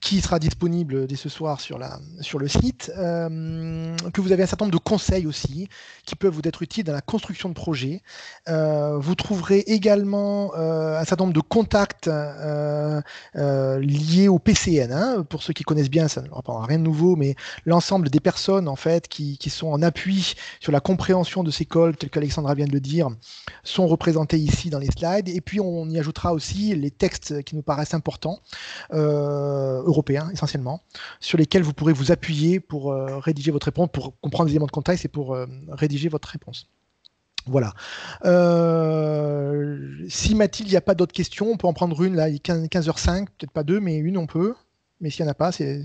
qui sera disponible dès ce soir sur le site, que vous avez un certain nombre de conseils aussi qui peuvent vous être utiles dans la construction de projets. Vous trouverez également un certain nombre de contacts liés au PCN. Pour ceux qui connaissent bien, ça ne leur apprendra rien de nouveau, mais l'ensemble des personnes en fait qui sont en appui sur la compréhension de ces cols, tel qu'Alexandra vient de le dire, sont représentés ici dans les slides. Et puis on y ajoutera aussi les textes qui nous paraissent importants, européens essentiellement, sur lesquels vous pourrez vous appuyer pour rédiger votre réponse, pour comprendre les éléments de contexte et pour rédiger votre réponse. Voilà. Si Mathilde, il n'y a pas d'autres questions, on peut en prendre une, là, il est 15h05, peut-être pas deux, mais une on peut. Mais s'il n'y en a pas, c'est...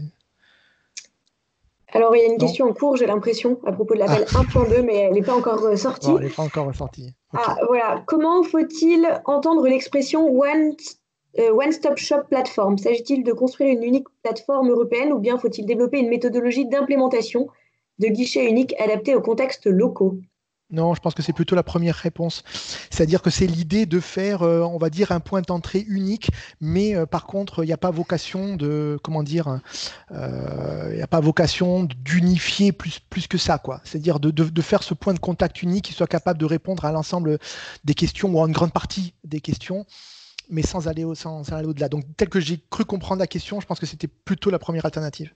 Alors, il y a une question en cours, j'ai l'impression, à propos de l'appel 1.2, mais elle n'est pas encore sortie. Oh, elle n'est pas encore sortie. Okay. Voilà. Comment faut-il entendre l'expression One-Stop Shop Platform? S'agit-il de construire une unique plateforme européenne ou bien faut-il développer une méthodologie d'implémentation de guichets uniques adaptés aux contextes locaux? Non, je pense que c'est plutôt la première réponse. C'est-à-dire que c'est l'idée de faire, on va dire, un point d'entrée unique, mais par contre, il n'y a pas vocation de, comment dire, il n'y a pas vocation d'unifier plus que ça, quoi. C'est-à-dire de faire ce point de contact unique qui soit capable de répondre à l'ensemble des questions ou à une grande partie des questions, mais sans aller au-delà. Donc, tel que j'ai cru comprendre la question, je pense que c'était plutôt la première alternative.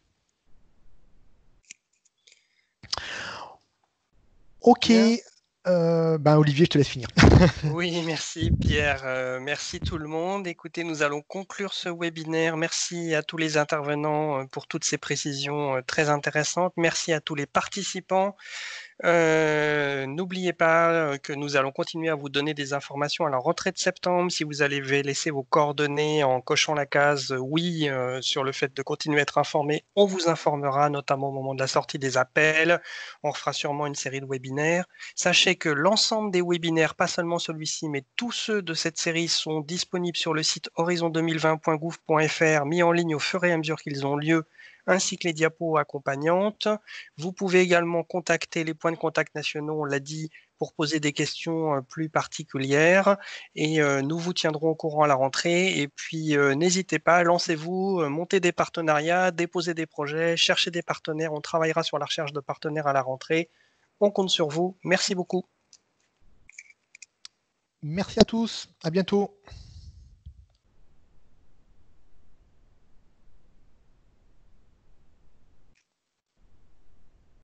Ok, Olivier, je te laisse finir. Oui, merci Pierre, merci tout le monde. Écoutez, nous allons conclure ce webinaire. Merci à tous les intervenants pour toutes ces précisions très intéressantes. Merci à tous les participants. N'oubliez pas que nous allons continuer à vous donner des informations à la rentrée de septembre. Si vous allez laisser vos coordonnées en cochant la case oui sur le fait de continuer à être informé, on vous informera notamment au moment de la sortie des appels. On refera sûrement une série de webinaires. Sachez que l'ensemble des webinaires, pas seulement celui-ci, mais tous ceux de cette série sont disponibles sur le site horizon2020.gouv.fr, mis en ligne au fur et à mesure qu'ils ont lieu, ainsi que les diapos accompagnantes. Vous pouvez également contacter les points de contact nationaux, on l'a dit, pour poser des questions plus particulières et nous vous tiendrons au courant à la rentrée. Et puis n'hésitez pas, lancez-vous, montez des partenariats, déposez des projets, cherchez des partenaires. On travaillera sur la recherche de partenaires à la rentrée. On compte sur vous. Merci beaucoup. Merci à tous. À bientôt.